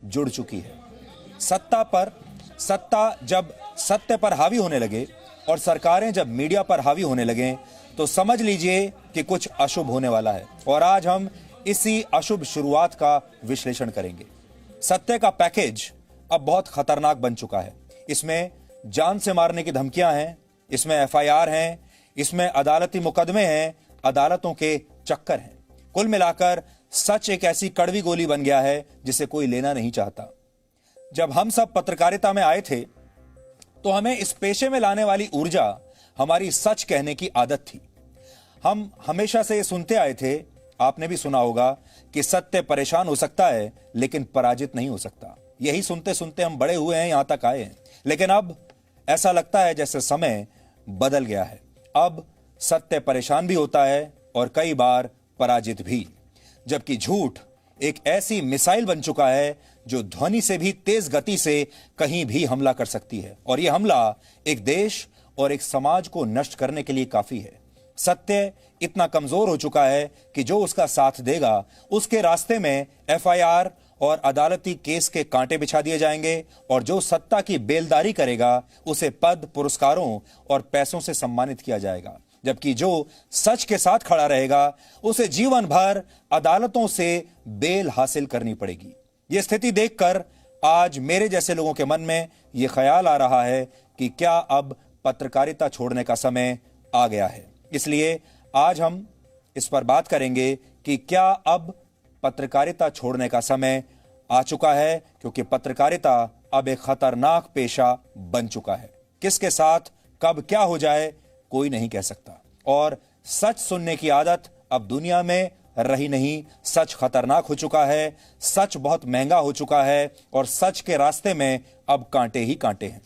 जुड़ चुकी है। सत्ता जब सत्य पर हावी होने लगे और सरकारें जब मीडिया पर हावी होने लगे तो समझ लीजिए कि कुछ अशुभ होने वाला है। और आज हम इसी अशुभ शुरुआत का विश्लेषण करेंगे। सत्य का पैकेज अब बहुत खतरनाक बन चुका है। इसमें जान से मारने की धमकियां हैं, इसमें एफआईआर हैं, इसमें अदालती मुकदमे हैं, अदालतों के चक्कर हैं। कुल मिलाकर सच एक ऐसी कड़वी गोली बन गया है जिसे कोई लेना नहीं चाहता। जब हम सब पत्रकारिता में आए थे तो हमें इस पेशे में लाने वाली ऊर्जा हमारी सच कहने की आदत थी। हम हमेशा से ये सुनते आए थे, आपने भी सुना होगा, कि सत्य परेशान हो सकता है लेकिन पराजित नहीं हो सकता। यही सुनते सुनते हम बड़े हुए हैं, यहां तक आए हैं। लेकिन अब ऐसा लगता है जैसे समय बदल गया है। अब सत्य परेशान भी होता है और कई बार पराजित भी। जबकि झूठ एक ऐसी मिसाइल बन चुका है जो ध्वनि से भी तेज गति से कहीं भी हमला कर सकती है, और यह हमला एक देश और एक समाज को नष्ट करने के लिए काफी है। सत्य इतना कमजोर हो चुका है कि जो उसका साथ देगा उसके रास्ते में एफआईआर और अदालती केस के कांटे बिछा दिए जाएंगे, और जो सत्ता की बेलदारी करेगा उसे पद, पुरस्कारों और पैसों से सम्मानित किया जाएगा। जबकि जो सच के साथ खड़ा रहेगा उसे जीवन भर अदालतों से बेल हासिल करनी पड़ेगी। यह स्थिति देखकर आज मेरे जैसे लोगों के मन में यह ख्याल आ रहा है कि क्या अब पत्रकारिता छोड़ने का समय आ गया है। इसलिए आज हम इस पर बात करेंगे कि क्या अब पत्रकारिता छोड़ने का समय आ चुका है, क्योंकि पत्रकारिता अब एक खतरनाक पेशा बन चुका है। किसके साथ कब क्या हो जाए कोई नहीं कह सकता, और सच सुनने की आदत अब दुनिया में रही नहीं। सच खतरनाक हो चुका है, सच बहुत महंगा हो चुका है, और सच के रास्ते में अब कांटे ही कांटे हैं।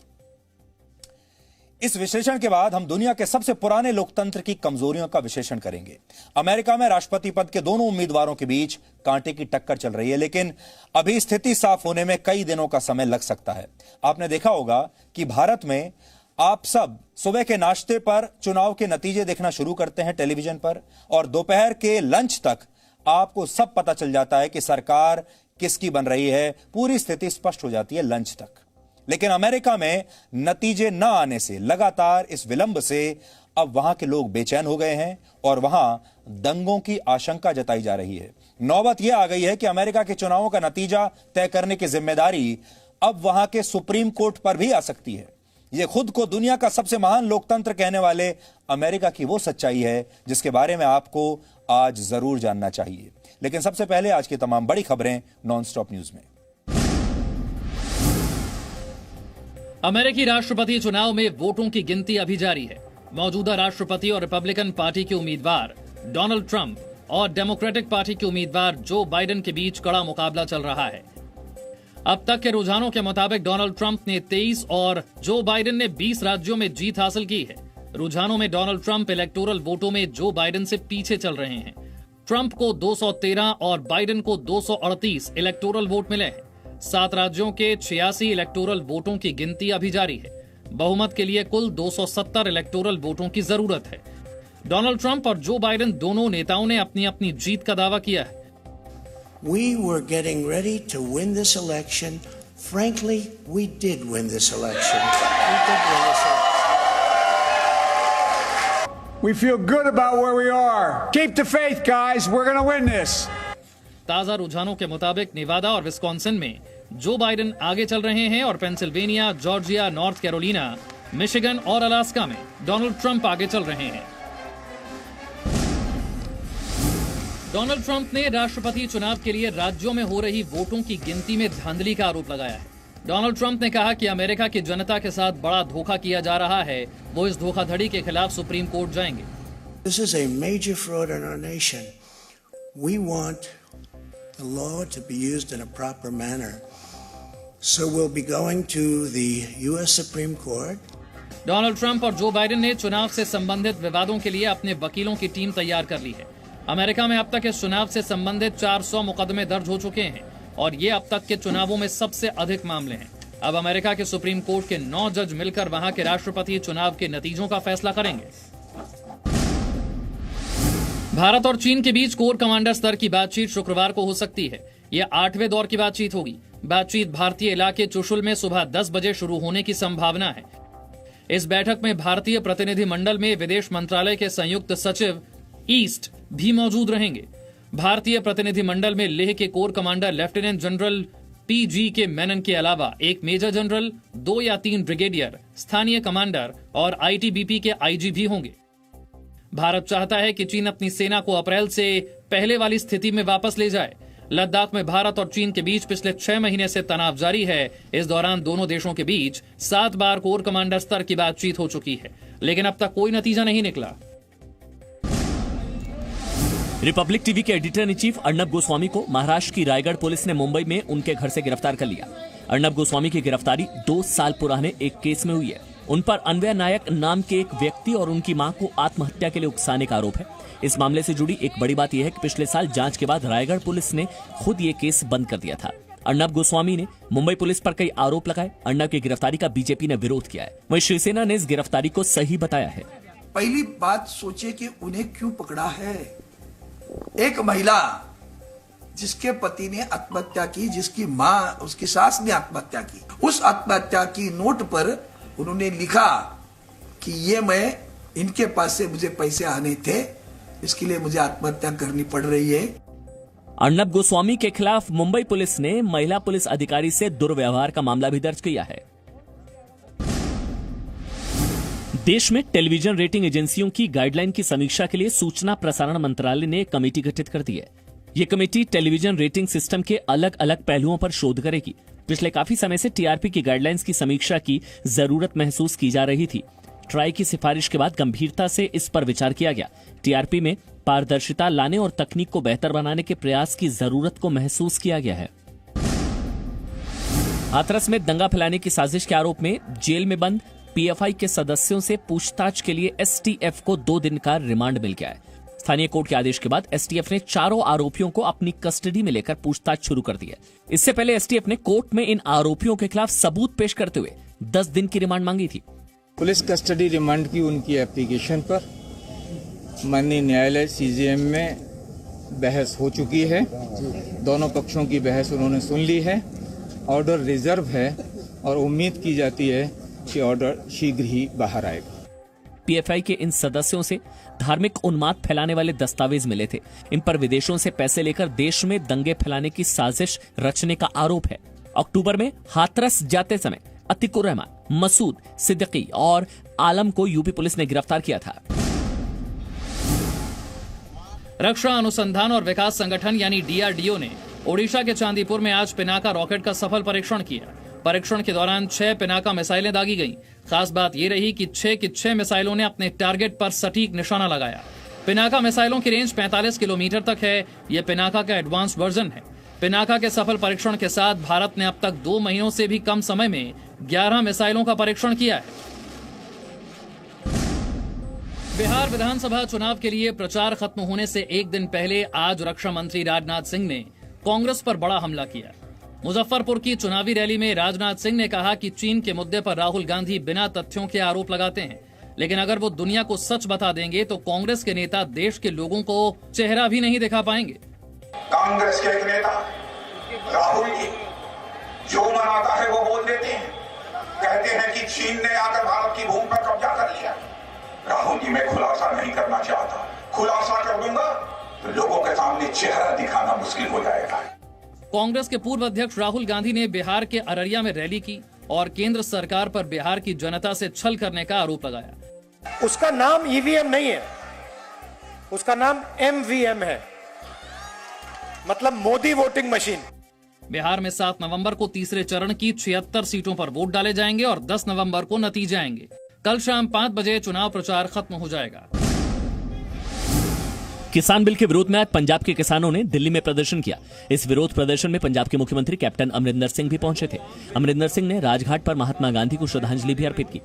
इस विश्लेषण के बाद हम दुनिया के सबसे पुराने लोकतंत्र की कमजोरियों का विश्लेषण करेंगे। अमेरिका में राष्ट्रपति पद के दोनों उम्मीदवारों के बीच कांटे की टक्कर चल रही है, लेकिन अभी स्थिति साफ होने में कई दिनों का समय लग सकता है। आपने देखा होगा कि भारत में आप सब सुबह के नाश्ते पर चुनाव के नतीजे देखना शुरू करते हैं टेलीविजन पर, और दोपहर के लंच तक आपको सब पता चल जाता है कि सरकार किसकी बन रही है। पूरी स्थिति स्पष्ट हो जाती है लंच तक। लेकिन अमेरिका में नतीजे न आने से, लगातार इस विलंब से, अब वहां के लोग बेचैन हो गए हैं और वहां दंगों की आशंका जताई जा रही है। नौबत यह आ गई है कि अमेरिका के चुनावों का नतीजा तय करने की जिम्मेदारी अब वहां के सुप्रीम कोर्ट पर भी आ सकती है। यह खुद को दुनिया का सबसे महान लोकतंत्र कहने वाले अमेरिका की वो सच्चाई है जिसके बारे में आपको आज जरूर जानना चाहिए। लेकिन सबसे पहले आज की तमाम बड़ी खबरें नॉनस्टॉप न्यूज में। अमेरिकी राष्ट्रपति चुनाव में वोटों की गिनती अभी जारी है। मौजूदा राष्ट्रपति और रिपब्लिकन पार्टी के उम्मीदवार डोनाल्ड ट्रंप और डेमोक्रेटिक पार्टी के उम्मीदवार जो बाइडेन के बीच कड़ा मुकाबला चल रहा है। अब तक के रुझानों के मुताबिक डोनाल्ड ट्रंप ने 23 और जो बाइडेन ने 20 राज्यों में जीत हासिल की है। रुझानों में डोनाल्ड ट्रंप इलेक्टोरल वोटों में जो बाइडेन से पीछे चल रहे हैं। ट्रंप को 213 और बाइडेन को 238 इलेक्टोरल वोट मिले हैं। 7 राज्यों के 86 इलेक्टोरल वोटों की गिनती अभी जारी है। बहुमत के लिए कुल 270 इलेक्टोरल वोटों की जरूरत है। डोनाल्ड ट्रंप और जो बाइडेन दोनों नेताओं ने अपनी अपनी जीत का दावा किया है। We were getting ready to win this election. Frankly, we did win this election. We feel good about where we are. Keep the faith, guys. We're going to win this. ताजा रुझानों के मुताबिक नेवादा और विस्कॉन्सिन में Joe Biden आगे चल रहे हैं, और Pennsylvania, Georgia, north Carolina, Michigan और अलास्का में डोनाल्ड ट्रंप आगे चल रहे हैं। डोनाल्ड ट्रंप ने राष्ट्रपति चुनाव के लिए राज्यों में हो रही वोटों की गिनती में धांधली का आरोप लगाया है। डोनाल्ड ट्रंप ने कहा कि अमेरिका की जनता के साथ बड़ा धोखा किया जा रहा है। वो इस धोखाधड़ी के खिलाफ सुप्रीम कोर्ट जाएंगे। This is a major fraud in our nation. We want the law to be used in a proper manner. So we'll be going to the US Supreme Court. Donald Trump और Joe Biden ने चुनाव से संबंधित विवादों के लिए अपने वकीलों की टीम तैयार कर ली है। अमेरिका में अब तक इस चुनाव से संबंधित 400 मुकदमे दर्ज हो चुके हैं, और ये अब तक के चुनावों में सबसे अधिक मामले हैं। अब अमेरिका के सुप्रीम कोर्ट के 9 जज मिलकर वहां के राष्ट्रपति चुनाव के नतीजों का फैसला करेंगे। भारत और चीन के बीच कोर कमांडर स्तर की बातचीत शुक्रवार को हो सकती है। यह 8वें दौर की बातचीत होगी। बातचीत भारतीय इलाके चुशुल में सुबह 10 बजे शुरू होने की संभावना है। इस बैठक में भारतीय प्रतिनिधि मंडल में विदेश मंत्रालय के संयुक्त सचिव ईस्ट भी मौजूद रहेंगे। भारतीय प्रतिनिधि मंडल में लेह के core commander lieutenant general PG के मेनन के अलावा एक मेजर जनरल, 2 या 3 ब्रिगेडियर, स्थानीय कमांडर और आईटीबीपी के आईजी भी होंगे। भारत चाहता है कि चीन अपनी सेना को अप्रैल से पहले वाली स्थिति में वापस ले जाए। लद्दाख में भारत और चीन के बीच पिछले 6 महीने से तनाव जारी है। इस दौरान दोनों देशों के बीच 7 बार कोर कमांडर स्तर की बातचीत हो चुकी है, लेकिन अब तक कोई नतीजा नहीं निकला। रिपब्लिक टीवी के editor in chief Arnab Goswami को महाराष्ट्र की रायगढ़ पुलिस ने मुंबई में उनके घर से गिरफ्तार कर लिया। अर्नब गोस्वामी की गिरफ्तारी 2 साल पुराने एक केस में हुई है। उन पर अन्वय नायक नाम के एक व्यक्ति और उनकी मां को आत्महत्या के लिए उकसाने का आरोप है। इस मामले से जुड़ी एक बड़ी बात यह है कि पिछले साल जांच के बाद रायगढ़ पुलिस ने खुद ये केस बंद कर दिया था। अर्नब गोस्वामी ने मुंबई पुलिस पर कई आरोप लगाए। अर्नब की गिरफ्तारी का बीजेपी ने विरोध किया है। वहीं शिवसेना ने इस गिरफ्तारी को सही बताया है। पहली बात सोचिए कि उन्हें क्यों पकड़ा है। एक महिला जिसके पति ने आत्महत्या की, जिसकी मां, उसकी सास ने आत्महत्या की, उस आत्महत्या की नोट पर उन्होंने लिखा कि ये मैं, इनके पास से मुझे पैसे आने थे, इसके लिए मुझे आत्महत्या करनी पड़ रही है। अर्नब गोस्वामी के खिलाफ मुंबई पुलिस ने महिला पुलिस अधिकारी से दुर्व्यवहार का मामला भी दर्ज किया है। देश में टेलीविजन रेटिंग एजेंसियों की गाइडलाइन की समीक्षा के लिए सूचना प्रसारण मंत्रालय ने एक कमेटी गठित कर दी है। ये कमेटी टेलीविजन रेटिंग सिस्टम के अलग अलग पहलुओं पर शोध करेगी। पिछले काफी समय से टीआरपी की गाइडलाइंस की समीक्षा की जरूरत महसूस की जा रही थी। ट्राई की सिफारिश के बाद गंभीरता से इस पर विचार किया गया। टीआरपी में पारदर्शिता लाने और तकनीक को बेहतर बनाने के प्रयास की जरूरत को महसूस किया गया है। हाथरस में दंगा फैलाने की साजिश के आरोप में जेल में बंद पीएफआई के सदस्यों से पूछताछ के लिए एसटीएफ को 2 दिन का रिमांड मिल गया है। स्थानीय कोर्ट के आदेश के बाद एसटीएफ ने चारों आरोपियों को अपनी कस्टडी में लेकर पूछताछ शुरू कर दी है। इससे पहले एसटीएफ ने कोर्ट में इन आरोपियों के खिलाफ सबूत पेश करते हुए 10 दिन की रिमांड मांगी थी। पुलिस कस्टडी रिमांड की उनकी एप्लीकेशन पर माननीय न्यायालय सीजेएम में बहस हो चुकी है। दोनों पक्षों की बहस उन्होंने सुन ली है। ऑर्डर रिजर्व है और उम्मीद की जाती है कि ऑर्डर शीघ्र ही बाहर आएगा। पीएफआई के इन सदस्यों से धार्मिक उन्माद फैलाने वाले दस्तावेज मिले थे। इन पर विदेशों से पैसे लेकर देश में दंगे फैलाने की साजिश रचने का आरोप है। अक्टूबर में हाथरस जाते समय अतिकुर रहमान, मसूद सिद्दीकी और आलम को यूपी पुलिस ने गिरफ्तार किया था। रक्षा अनुसंधान और विकास संगठन यानी डीआरडीओ ने ओडिशा के चांदीपुर में आज पिनाका रॉकेट का सफल परीक्षण किया। परीक्षण के दौरान 6 पिनाका मिसाइलें दागी गईं। खास बात यह रही कि 6 की 6 मिसाइलों ने अपने टारगेट पर सटीक निशाना लगाया। पिनाका मिसाइलों की रेंज 45 किलोमीटर तक है। यह पिनाका का एडवांस वर्जन है। पिनाका के सफल परीक्षण के साथ भारत ने अब तक 2 महीनों से भी कम समय में 11 मिसाइलों का परीक्षण किया है। बिहार विधानसभा चुनाव के लिए प्रचार खत्म होने से एक दिन पहले आज रक्षा मंत्री राजनाथ सिंह ने कांग्रेस पर बड़ा हमला किया। मुजफ्फरपुर की चुनावी रैली में राजनाथ सिंह ने कहा कि चीन के मुद्दे पर राहुल गांधी बिना तथ्यों के आरोप लगाते हैं, लेकिन अगर वो दुनिया को सच बता देंगे तो कांग्रेस के नेता देश के लोगों को चेहरा भी नहीं दिखा पाएंगे। कांग्रेस के एक नेता राहुल जी जो मन आता है वो बोल देते हैं। कहते हैं कि चीन ने आकर भारत की भूमि पर कब्जा कर लिया। राहुल जी, मैं खुलासा नहीं करना चाहता। खुलासा कर दूंगा तो लोगों के सामने चेहरा दिखाना मुश्किल हो जाएगा। कांग्रेस के पूर्व अध्यक्ष राहुल गांधी ने बिहार के अररिया में रैली की और केंद्र सरकार पर बिहार की जनता से छल करने का आरोप लगाया। उसका नाम ईवीएम नहीं है, उसका नाम एमवीएम है, मतलब मोदी वोटिंग मशीन। बिहार में 7 नवंबर को तीसरे चरण की 76 सीटों पर वोट डाले जाएंगे और 10 नवंबर को नतीजे आएंगे। कल शाम 5 बजे चुनाव प्रचार खत्म हो जाएगा। किसान बिल के विरोध में आज पंजाब के किसानों ने दिल्ली में प्रदर्शन किया। इस विरोध प्रदर्शन में पंजाब के मुख्यमंत्री कैप्टन अमरिंदर सिंह भी पहुंचे थे। अमरिंदर सिंह ने राजघाट पर महात्मा गांधी को श्रद्धांजलि भी अर्पित की।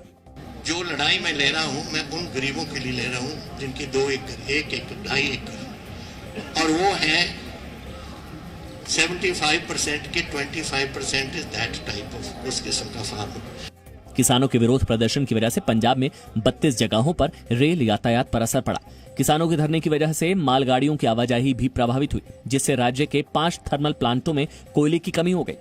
जो लड़ाई मैं ले रहा हूं, मैं उन गरीबों के लिए ले रहा हूं जिनकी 2 एकड़, 1 एकड़, 2.5 एकड़, और वो है 75% के 25% इज दैट टाइप ऑफ, उस किस्म का फार्म। किसानों के विरोध प्रदर्शन की वजह से पंजाब में 32 जगहों पर रेल यातायात पर असर पड़ा। किसानों के धरने की वजह से मालगाड़ियों की आवाजाही भी प्रभावित हुई, जिससे राज्य के 5 थर्मल प्लांटों में कोयले की कमी हो गई।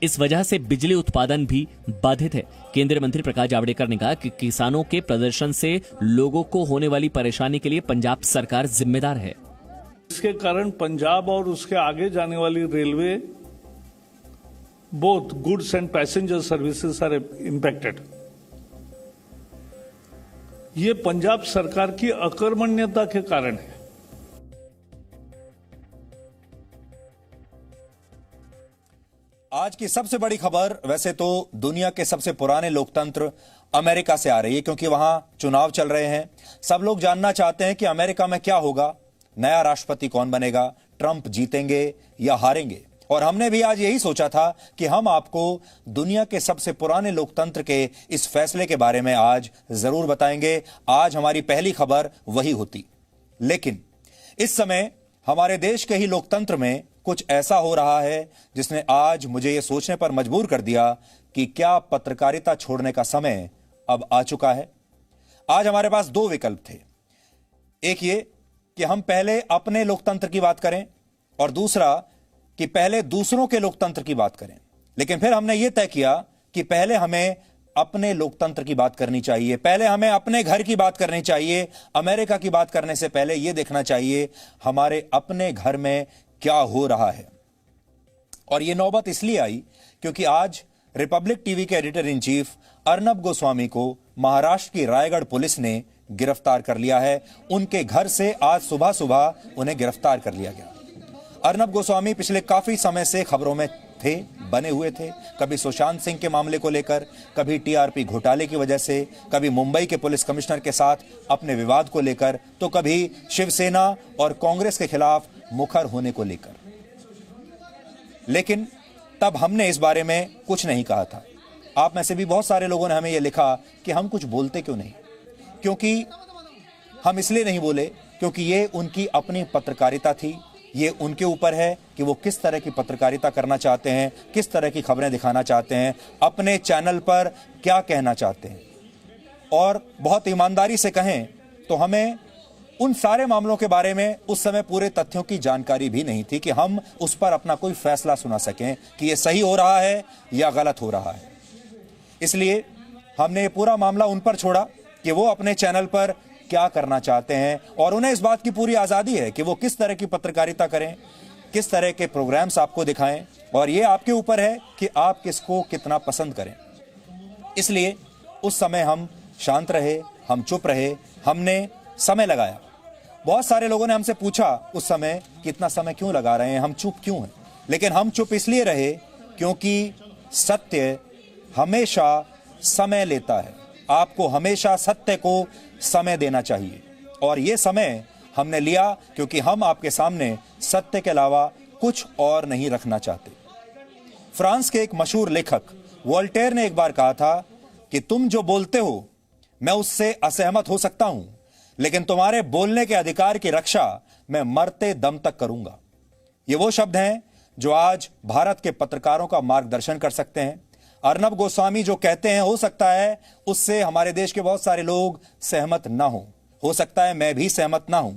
इस वजह से बिजली उत्पादन भी बाधित है। केंद्रीय मंत्री प्रकाश जावड़ेकर ने कहा कि किसानों के प्रदर्शन से लोगों को होने वाली परेशानी के लिए पंजाब सरकार जिम्मेदार है। इसके कारण पंजाब और उसके आगे जाने वाली railway, both goods and passenger services are impacted. ये पंजाब सरकार की अकर्मण्यता के कारण है। आज की सबसे बड़ी खबर वैसे तो दुनिया के सबसे पुराने लोकतंत्र अमेरिका से आ रही है, क्योंकि वहां चुनाव चल रहे हैं। सब लोग जानना चाहते हैं कि अमेरिका में क्या होगा, नया राष्ट्रपति कौन बनेगा, ट्रंप जीतेंगे या हारेंगे। और हमने भी आज यही सोचा था कि हम आपको दुनिया के सबसे पुराने लोकतंत्र के इस फैसले के बारे में आज जरूर बताएंगे। आज हमारी पहली खबर वही होती। लेकिन इस समय हमारे देश के ही लोकतंत्र में कुछ ऐसा हो रहा है जिसने आज मुझे यह सोचने पर मजबूर कर दिया कि क्या पत्रकारिता छोड़ने का समय अब आ चुका है। आज हमारे पास दो विकल्प थे। एक ये कि हम पहले अपने लोकतंत्र की बात करें, और दूसरा कि पहले दूसरों के लोकतंत्र की बात करें। लेकिन फिर हमने यह तय किया कि पहले हमें अपने लोकतंत्र की बात करनी चाहिए, पहले हमें अपने घर की बात करनी चाहिए। अमेरिका की बात करने से पहले यह देखना चाहिए हमारे अपने घर में क्या हो रहा है। और यह नौबत इसलिए आई क्योंकि आज रिपब्लिक टीवी के editor in chief Arnab Goswami को महाराष्ट्र की रायगढ़ पुलिस ने गिरफ्तार कर लिया है। उनके घर से आज सुबह सुबह उन्हें गिरफ्तार कर लिया गया। अर्नब गोस्वामी पिछले काफी समय से खबरों में थे, बने हुए थे। कभी सुशांत सिंह के मामले को लेकर, कभी टीआरपी घोटाले की वजह से, कभी मुंबई के पुलिस कमिश्नर के साथ अपने विवाद को लेकर, तो कभी शिवसेना और कांग्रेस के खिलाफ मुखर होने को लेकर। लेकिन तब हमने इस बारे में कुछ नहीं कहा था। आप में से भी बहुत सारे लोगों ने हमें यह लिखा कि हम कुछ बोलते क्यों नहीं। क्योंकि हम इसलिए नहीं बोले क्योंकि ये उनकी अपनी पत्रकारिता थी। ये उनके ऊपर है कि वो किस तरह की पत्रकारिता करना चाहते हैं, किस तरह की खबरें दिखाना चाहते हैं, अपने चैनल पर क्या कहना चाहते हैं। और बहुत ईमानदारी से कहें तो हमें उन सारे मामलों के बारे में उस समय पूरे तथ्यों की जानकारी भी नहीं थी कि हम उस पर अपना कोई फैसला सुना सकें कि ये सही हो रहा है या गलत हो रहा है। इसलिए हमने ये पूरा मामला उन पर छोड़ा कि वो अपने चैनल पर क्या करना चाहते हैं, और उन्हें इस बात की पूरी आजादी है कि वो किस तरह की पत्रकारिता करें, किस तरह के प्रोग्राम्स आपको दिखाएं, और ये आपके ऊपर है कि आप किसको कितना पसंद करें। इसलिए उस समय हम शांत रहे, हम चुप रहे, हमने समय लगाया। बहुत सारे लोगों ने हमसे पूछा उस समय कि इतना समय क्यों लगा रहे हैं, हम चुप क्यों हैं। लेकिन हम चुप इसलिए रहे क्योंकि सत्य हमेशा समय लेता है। आपको हमेशा सत्य को समय देना चाहिए, और यह समय हमने लिया क्योंकि हम आपके सामने सत्य के अलावा कुछ और नहीं रखना चाहते। फ्रांस के एक मशहूर लेखक वोल्टेयर ने एक बार कहा था कि तुम जो बोलते हो मैं उससे असहमत हो सकता हूं, लेकिन तुम्हारे बोलने के अधिकार की रक्षा मैं मरते दम तक करूंगा। ये वो शब्द हैं जो आज भारत के पत्रकारों का मार्गदर्शन कर सकते हैं। अर्नब गोस्वामी जो कहते हैं, हो सकता है उससे हमारे देश के बहुत सारे लोग सहमत ना हो सकता है मैं भी सहमत ना हूं,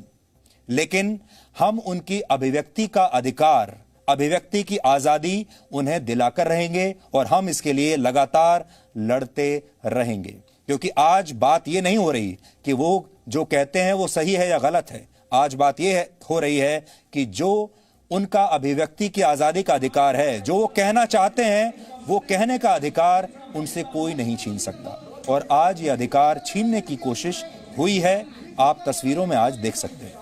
लेकिन हम उनकी अभिव्यक्ति का अधिकार, अभिव्यक्ति की आजादी उन्हें दिलाकर रहेंगे, और हम इसके लिए लगातार लड़ते रहेंगे। क्योंकि आज बात यह नहीं हो रही कि वो जो कहते हैं वो सही है या गलत है। आज बात यह हो रही है कि जो उनका अभिव्यक्ति की आजादी का अधिकार है, जो वो कहना चाहते हैं, वो कहने का अधिकार उनसे कोई नहीं छीन सकता। और आज ये अधिकार छीनने की कोशिश हुई है, आप तस्वीरों में आज देख सकते हैं।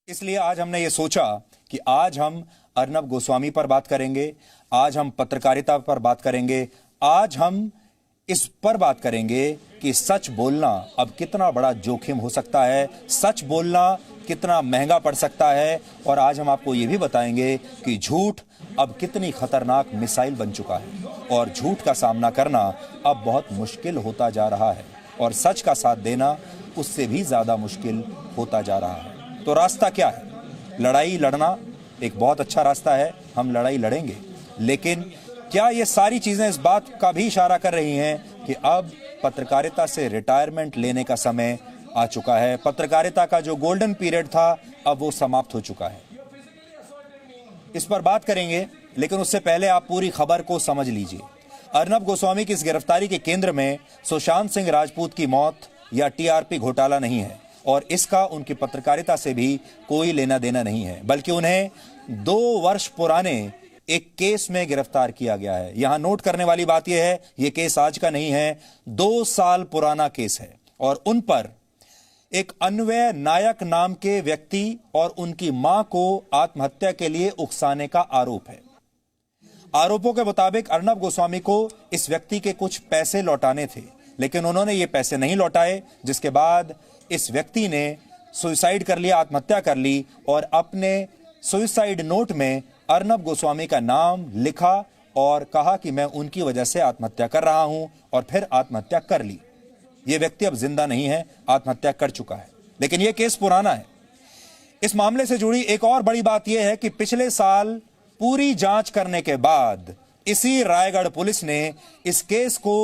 इसलिए आज हमने ये सोचा कि आज हम अर्नब गोस्वामी पर बात करेंगे, आज हम पत्रकारिता पर बात करेंगे, आज हम इस पर बात करेंगे कि सच बोलना अब कितना बड़ा जोखिम हो सकता है, सच बोलना कितना महंगा पड़ सकता है, और आज हम आपको ये भी बताएंगे कि झूठ अब कितनी खतरनाक मिसाइल बन चुका है और झूठ का सामना करना अब बहुत मुश्किल होता जा रहा है। और सच का साथ देना उससे भी ज्यादा मुश्किल होता जा रहा है। तो रास्ता क्या है? लड़ाई लड़ना एक बहुत अच्छा रास्ता है, हम लड़ाई लड़ेंगे, लेकिन क्या ये सारी चीजें इस बात का भी इशारा कर रही हैं कि अब पत्रकारिता से रिटायरमेंट लेने का समय आ चुका है? पत्रकारिता का जो गोल्डन पीरियड था अब वो समाप्त हो चुका है। इस पर बात करेंगे, लेकिन उससे पहले आप पूरी खबर को समझ लीजिए। अर्नब गोस्वामी की इस गिरफ्तारी के केंद्र में सुशांत सिंह राजपूत की मौत या टीआरपी घोटाला नहीं है, और इसका उनकी पत्रकारिता से भी कोई लेना देना नहीं है, बल्कि उन्हें 2 वर्ष पुराने एक केस में गिरफ्तार किया गया है। यहां नोट करने वाली बात यह है, यह केस आज का नहीं है, 2 साल पुराना केस है, और उन पर एक अन्वय नायक नाम के व्यक्ति और उनकी मां को आत्महत्या के लिए उकसाने का आरोप है। आरोपों के मुताबिक अर्नब गोस्वामी को इस व्यक्ति के कुछ पैसे लौटाने थे, लेकिन उन्होंने ये पैसे नहीं लौटाए, जिसके बाद इस व्यक्ति ने सुसाइड कर लिया, आत्महत्या कर ली, और अपने सुसाइड नोट में अर्नब गोस्वामी का नाम लिखा और कहा कि मैं उनकी वजह से आत्महत्या कर रहा हूं, और फिर आत्महत्या कर ली। यह व्यक्ति अब जिंदा नहीं है, आत्महत्या कर चुका है, लेकिन यह केस पुराना है। इस मामले से जुड़ी एक और बड़ी बात यह है कि पिछले साल पूरी जांच करने के बाद इसी रायगढ़ पुलिस ने इस केस को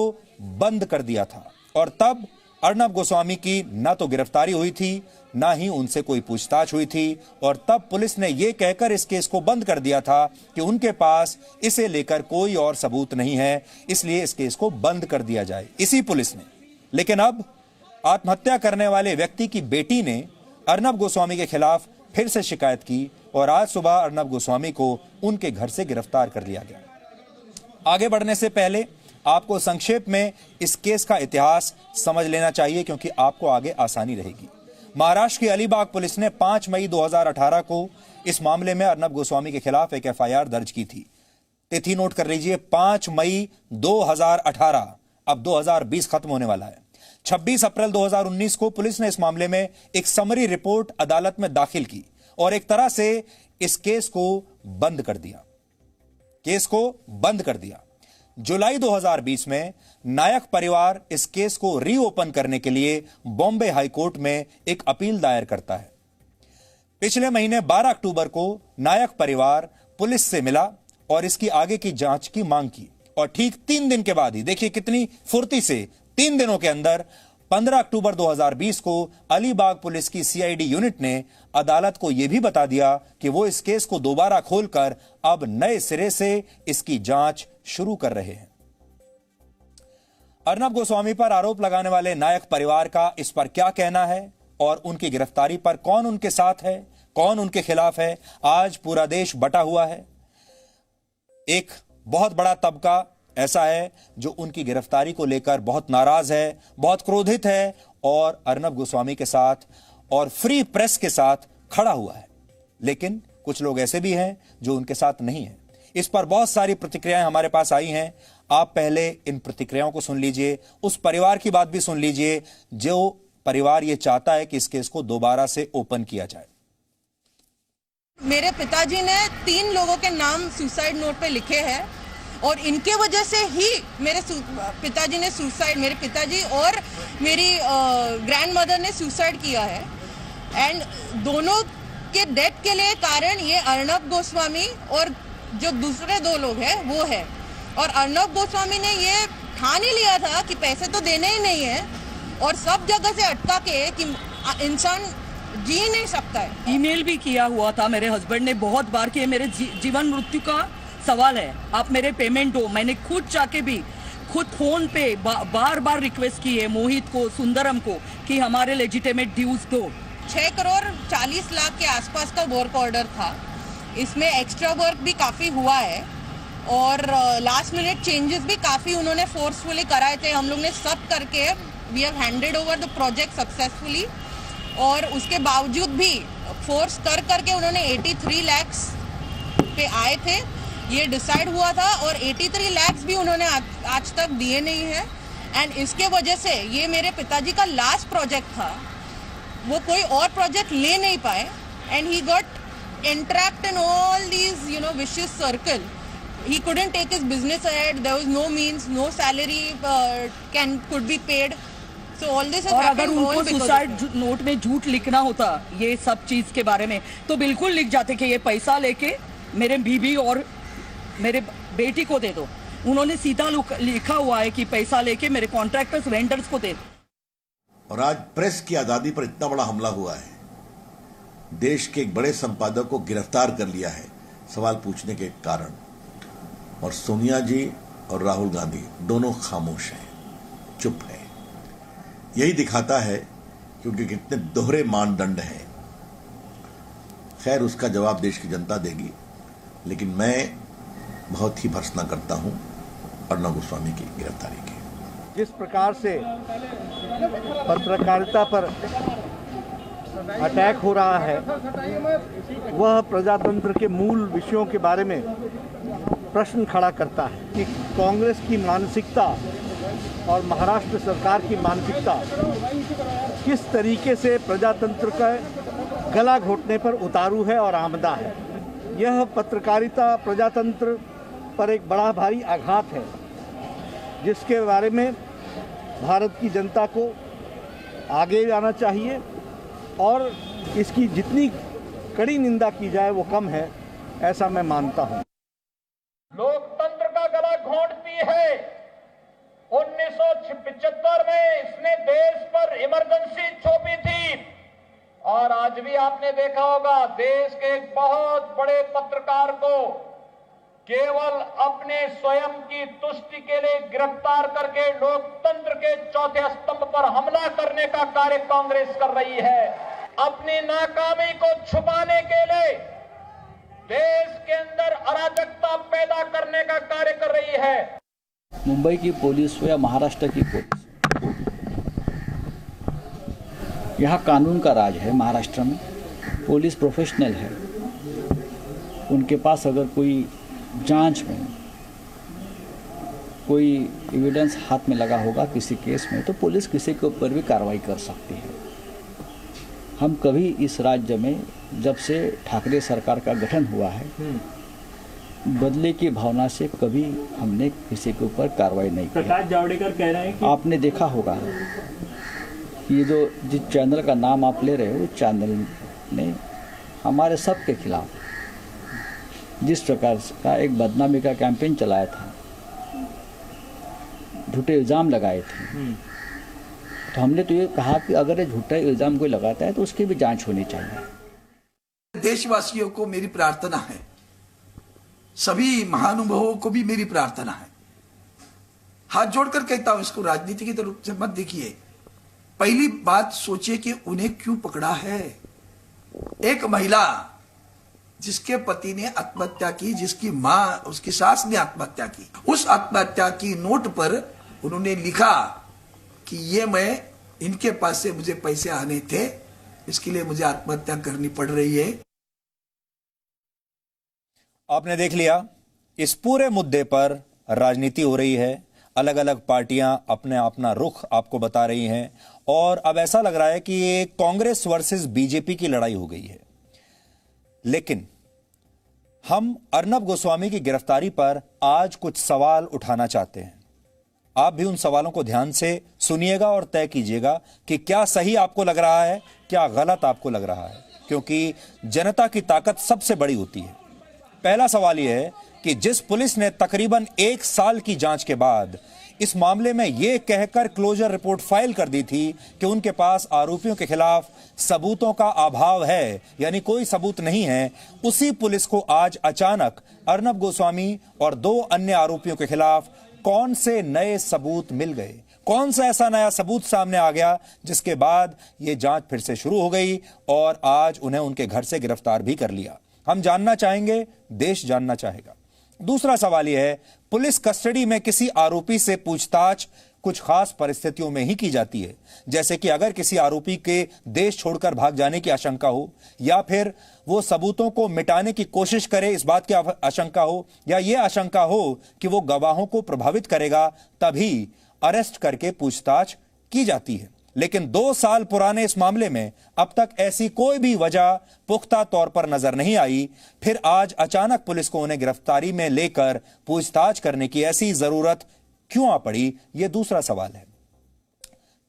बंद कर दिया था, और तब अर्नब गोस्वामी की ना तो गिरफ्तारी हुई थी, ना ही उनसे कोई पूछताछ हुई थी, और तब पुलिस ने यह कहकर इस केस को बंद कर दिया था कि उनके पास इसे लेकर कोई और सबूत नहीं है, इसलिए इस केस को बंद कर दिया जाए, इसी पुलिस ने। लेकिन अब आत्महत्या करने वाले व्यक्ति की बेटी ने अर्नब गोस्वामी के खिलाफ फिर से शिकायत की, और आज सुबह अर्नब गोस्वामी को उनके घर से गिरफ्तार कर लिया गया। आगे बढ़ने से पहले आपको संक्षेप में इस केस का इतिहास समझ लेना चाहिए, क्योंकि आपको आगे आसानी रहेगी। महाराष्ट्र की अलीबाग पुलिस ने 5 मई 2018 को इस मामले में अर्नब गोस्वामी के खिलाफ एक एफआईआर दर्ज की थी। तिथि नोट कर लीजिए, 5 मई 2018। अब 2020 खत्म होने वाला है। 26 अप्रैल 2019 को पुलिस ने इस मामले में एक समरी रिपोर्ट अदालत में दाखिल की और एक तरह से इस केस को बंद कर दिया। जुलाई 2020 में नायक परिवार इस केस को रीओपन करने के लिए बॉम्बे हाईकोर्ट में एक अपील दायर करता है। पिछले महीने 12 अक्टूबर को नायक परिवार पुलिस से मिला और इसकी आगे की जांच की मांग की, और ठीक 3 दिन के बाद ही, देखिए कितनी फुर्ती से, 3 दिनों के अंदर 15 अक्टूबर 2020 को अलीबाग पुलिस की सीआईडी यूनिट ने अदालत को यह भी बता दिया कि वो इस केस को दोबारा खोलकर अब नए सिरे से इसकी जांच शुरू कर रहे हैं। अर्नब गोस्वामी पर आरोप लगाने वाले नायक परिवार का इस पर क्या कहना है और उनकी गिरफ्तारी पर कौन उनके साथ है, कौन उनके खिलाफ है, आज पूरा देश बटा हुआ है। एक बहुत बड़ा तबका ऐसा है जो उनकी गिरफ्तारी को लेकर बहुत नाराज है, बहुत क्रोधित है, और अर्नब गोस्वामी के साथ और फ्री प्रेस के साथ खड़ा हुआ है। लेकिन कुछ लोग ऐसे भी हैं जो उनके साथ नहीं हैं। इस पर बहुत सारी प्रतिक्रियाएं हमारे पास आई हैं। आप पहले इन प्रतिक्रियाओं को सुन लीजिए, उस परिवार की बात भी सुन लीजिए जो परिवार ये चाहता है कि इस केस को दोबारा से ओपन किया जाए। मेरे पिताजी ने 3 लोगों के नाम सुसाइड नोट पे लिखे हैं, और इनके वजह से ही मेरे पिताजी ने मेरे पिताजी और मेरी ग्रैंड मदर ने सुसाइड किया है। एंड दोनों के डेथ के लिए कारण ये अर्नब गोस्वामी और जो दूसरे 2 लोग हैं वो है। और अर्नब गोस्वामी ने ये ठान ही लिया था कि पैसे तो देने ही नहीं है, और सब जगह से अटका के कि इंसान जी नहीं सकता है। ईमेल भी किया हुआ था मेरे हस्बैंड ने बहुत बार कि मेरे जीवन मृत्यु का सवाल है, आप मेरे पेमेंट दो। मैंने खुद जाके भी खुद फोन पे बार बार रिक्वेस्ट की है मोहित को, सुंदरम को, कि हमारे लेजिटिमेट ड्यूज दो। 6 करोड़ 40 लाख के आसपास का वर्क ऑर्डर था। इसमें एक्स्ट्रा वर्क भी काफ़ी हुआ है, और लास्ट मिनट चेंजेस भी काफ़ी उन्होंने फोर्सफुली कराए थे। हम लोग ने सब करके we have handed over the project successfully, और उसके बावजूद भी फोर्स करके उन्होंने 83 लाख पे आए थे। ये डिसाइड हुआ था, और 83 लाख भी उन्होंने आज तक दिए नहीं है। एंड इसके वजह से ये मेरे पिताजी का लास्ट प्रोजेक्ट था, वो कोई और प्रोजेक्ट ले नहीं पाए, and he got entrapped in all these vicious circle. He couldn't take his business ahead. There was no means, no salary could be paid. So all this has और अगर happened उनको all because सुसाइड नोट में झूठ लिखना होता ये सब चीज के बारे में तो बिल्कुल लिख जाते कि ये पैसा लेके मेरे बीबी और मेरे बेटी को दे दो। उन्होंने सीधा लिखा हुआ है कि पैसा लेके मेरे कॉन्ट्रैक्टर्स वेंडर्स को दे दो। और आज प्रेस की आजादी पर इतना बड़ा हमला हुआ है, देश के एक बड़े संपादक को गिरफ्तार कर लिया है सवाल पूछने के कारण, और सोनिया जी और राहुल गांधी दोनों खामोश हैं, चुप हैं। यही दिखाता है क्योंकि कितने दोहरे मानदंड हैं। खैर, उसका जवाब देश की जनता देगी, लेकिन मैं बहुत ही भर्त्सना करता हूं अर्नब गोस्वामी की गिरफ्तारी की। जिस प्रकार से पत्रकारिता पर अटैक हो रहा है वह प्रजातंत्र के मूल विषयों के बारे में प्रश्न खड़ा करता है कि कांग्रेस की मानसिकता और महाराष्ट्र सरकार की मानसिकता किस तरीके से प्रजातंत्र का गला घोटने पर उतारू है और आमदा है। यह पत्रकारिता प्रजातंत्र पर एक बड़ा भारी आघात है, जिसके बारे में भारत की जनता को आगे जाना चाहिए और इसकी जितनी कड़ी निंदा की जाए वो कम है, ऐसा मैं मानता हूं। लोकतंत्र का गला घोंटती है। 1975 में इसने देश पर इमरजेंसी थोपी थी और आज भी आपने देखा होगा देश के एक बहुत बड़े पत्रकार को केवल अपने स्वयं की तुष्टि के लिए गिरफ्तार करके लोकतंत्र के चौथे स्तंभ पर हमला करने का कार्य कांग्रेस कर रही है। अपनी नाकामी को छुपाने के लिए देश के अंदर अराजकता पैदा करने का कार्य कर रही है। मुंबई की पुलिस हो या महाराष्ट्र की पुलिस, यहाँ कानून का राज है। महाराष्ट्र में पुलिस प्रोफेशनल है, उनके पास अगर कोई जांच में कोई एविडेंस हाथ में लगा होगा किसी केस में, तो पुलिस किसी के ऊपर भी कार्रवाई कर सकती है। हम कभी इस राज्य में जब से ठाकरे सरकार का गठन हुआ है, बदले की भावना से कभी हमने किसी के ऊपर कार्रवाई नहीं की। प्रकाश जावड़ेकर कह रहे हैं कि आपने देखा होगा ये जो जिस चैनल का नाम आप ले रहे हो, उस चैनल ने हमारे सब के खिलाफ जिस प्रकार का एक बदनामी का कैंपेन चलाया था, झूठे इल्ज़ाम लगाए थे, तो हमने तो ये कहा कि अगर ये झूठा इल्ज़ाम कोई लगाता है तो उसकी भी जांच होनी चाहिए। देशवासियों को मेरी प्रार्थना है, सभी महानुभावों को भी मेरी प्रार्थना है, हाथ जोड़कर कहता हूं, इसको राजनीति की तरफ से मत देखिए। पहली बात सोचिए कि उन्हें क्यों पकड़ा है। एक महिला जिसके पति ने आत्महत्या की, जिसकी मां, उसकी सास ने आत्महत्या की, उस आत्महत्या की नोट पर उन्होंने लिखा कि ये मैं इनके पास से मुझे पैसे आने थे, इसके लिए मुझे आत्महत्या करनी पड़ रही है। आपने देख लिया, इस पूरे मुद्दे पर राजनीति हो रही है, अलग अलग पार्टियां अपना रुख आपको बता रही हैं और अब ऐसा लग रहा है कि ये कांग्रेस वर्सेस बीजेपी की लड़ाई हो गई है। लेकिन हम अर्नब गोस्वामी की गिरफ्तारी पर आज कुछ सवाल उठाना चाहते हैं। आप भी उन सवालों को ध्यान से सुनिएगा और तय कीजिएगा कि क्या सही आपको लग रहा है, क्या गलत आपको लग रहा है, क्योंकि जनता की ताकत सबसे बड़ी होती है। पहला सवाल यह है कि जिस पुलिस ने तकरीबन 1 साल की जांच के बाद इस मामले में यह कहकर क्लोजर रिपोर्ट फाइल कर दी थी कि उनके पास आरोपियों के खिलाफ सबूतों का अभाव है, यानी कोई सबूत नहीं है, उसी पुलिस को आज अचानक अर्नब गोस्वामी और 2 अन्य आरोपियों के खिलाफ कौन से नए सबूत मिल गए, कौन सा ऐसा नया सबूत सामने आ गया जिसके बाद यह जांच फिर से शुरू हो गई और आज उन्हें उनके घर से गिरफ्तार भी कर लिया। हम जानना चाहेंगे, देश जानना चाहेगा। दूसरा सवाल यह है, पुलिस कस्टडी में किसी आरोपी से पूछताछ कुछ खास परिस्थितियों में ही की जाती है, जैसे कि अगर किसी आरोपी के देश छोड़कर भाग जाने की आशंका हो, या फिर वो सबूतों को मिटाने की कोशिश करे इस बात की आशंका हो, या ये आशंका हो कि वो गवाहों को प्रभावित करेगा, तभी अरेस्ट करके पूछताछ की जाती है। लेकिन 2 साल पुराने इस मामले में अब तक ऐसी कोई भी वजह पुख्ता तौर पर नजर नहीं आई। फिर आज अचानक पुलिस को उन्हें गिरफ्तारी में लेकर पूछताछ करने की ऐसी जरूरत क्यों आ पड़ी, यह दूसरा सवाल है।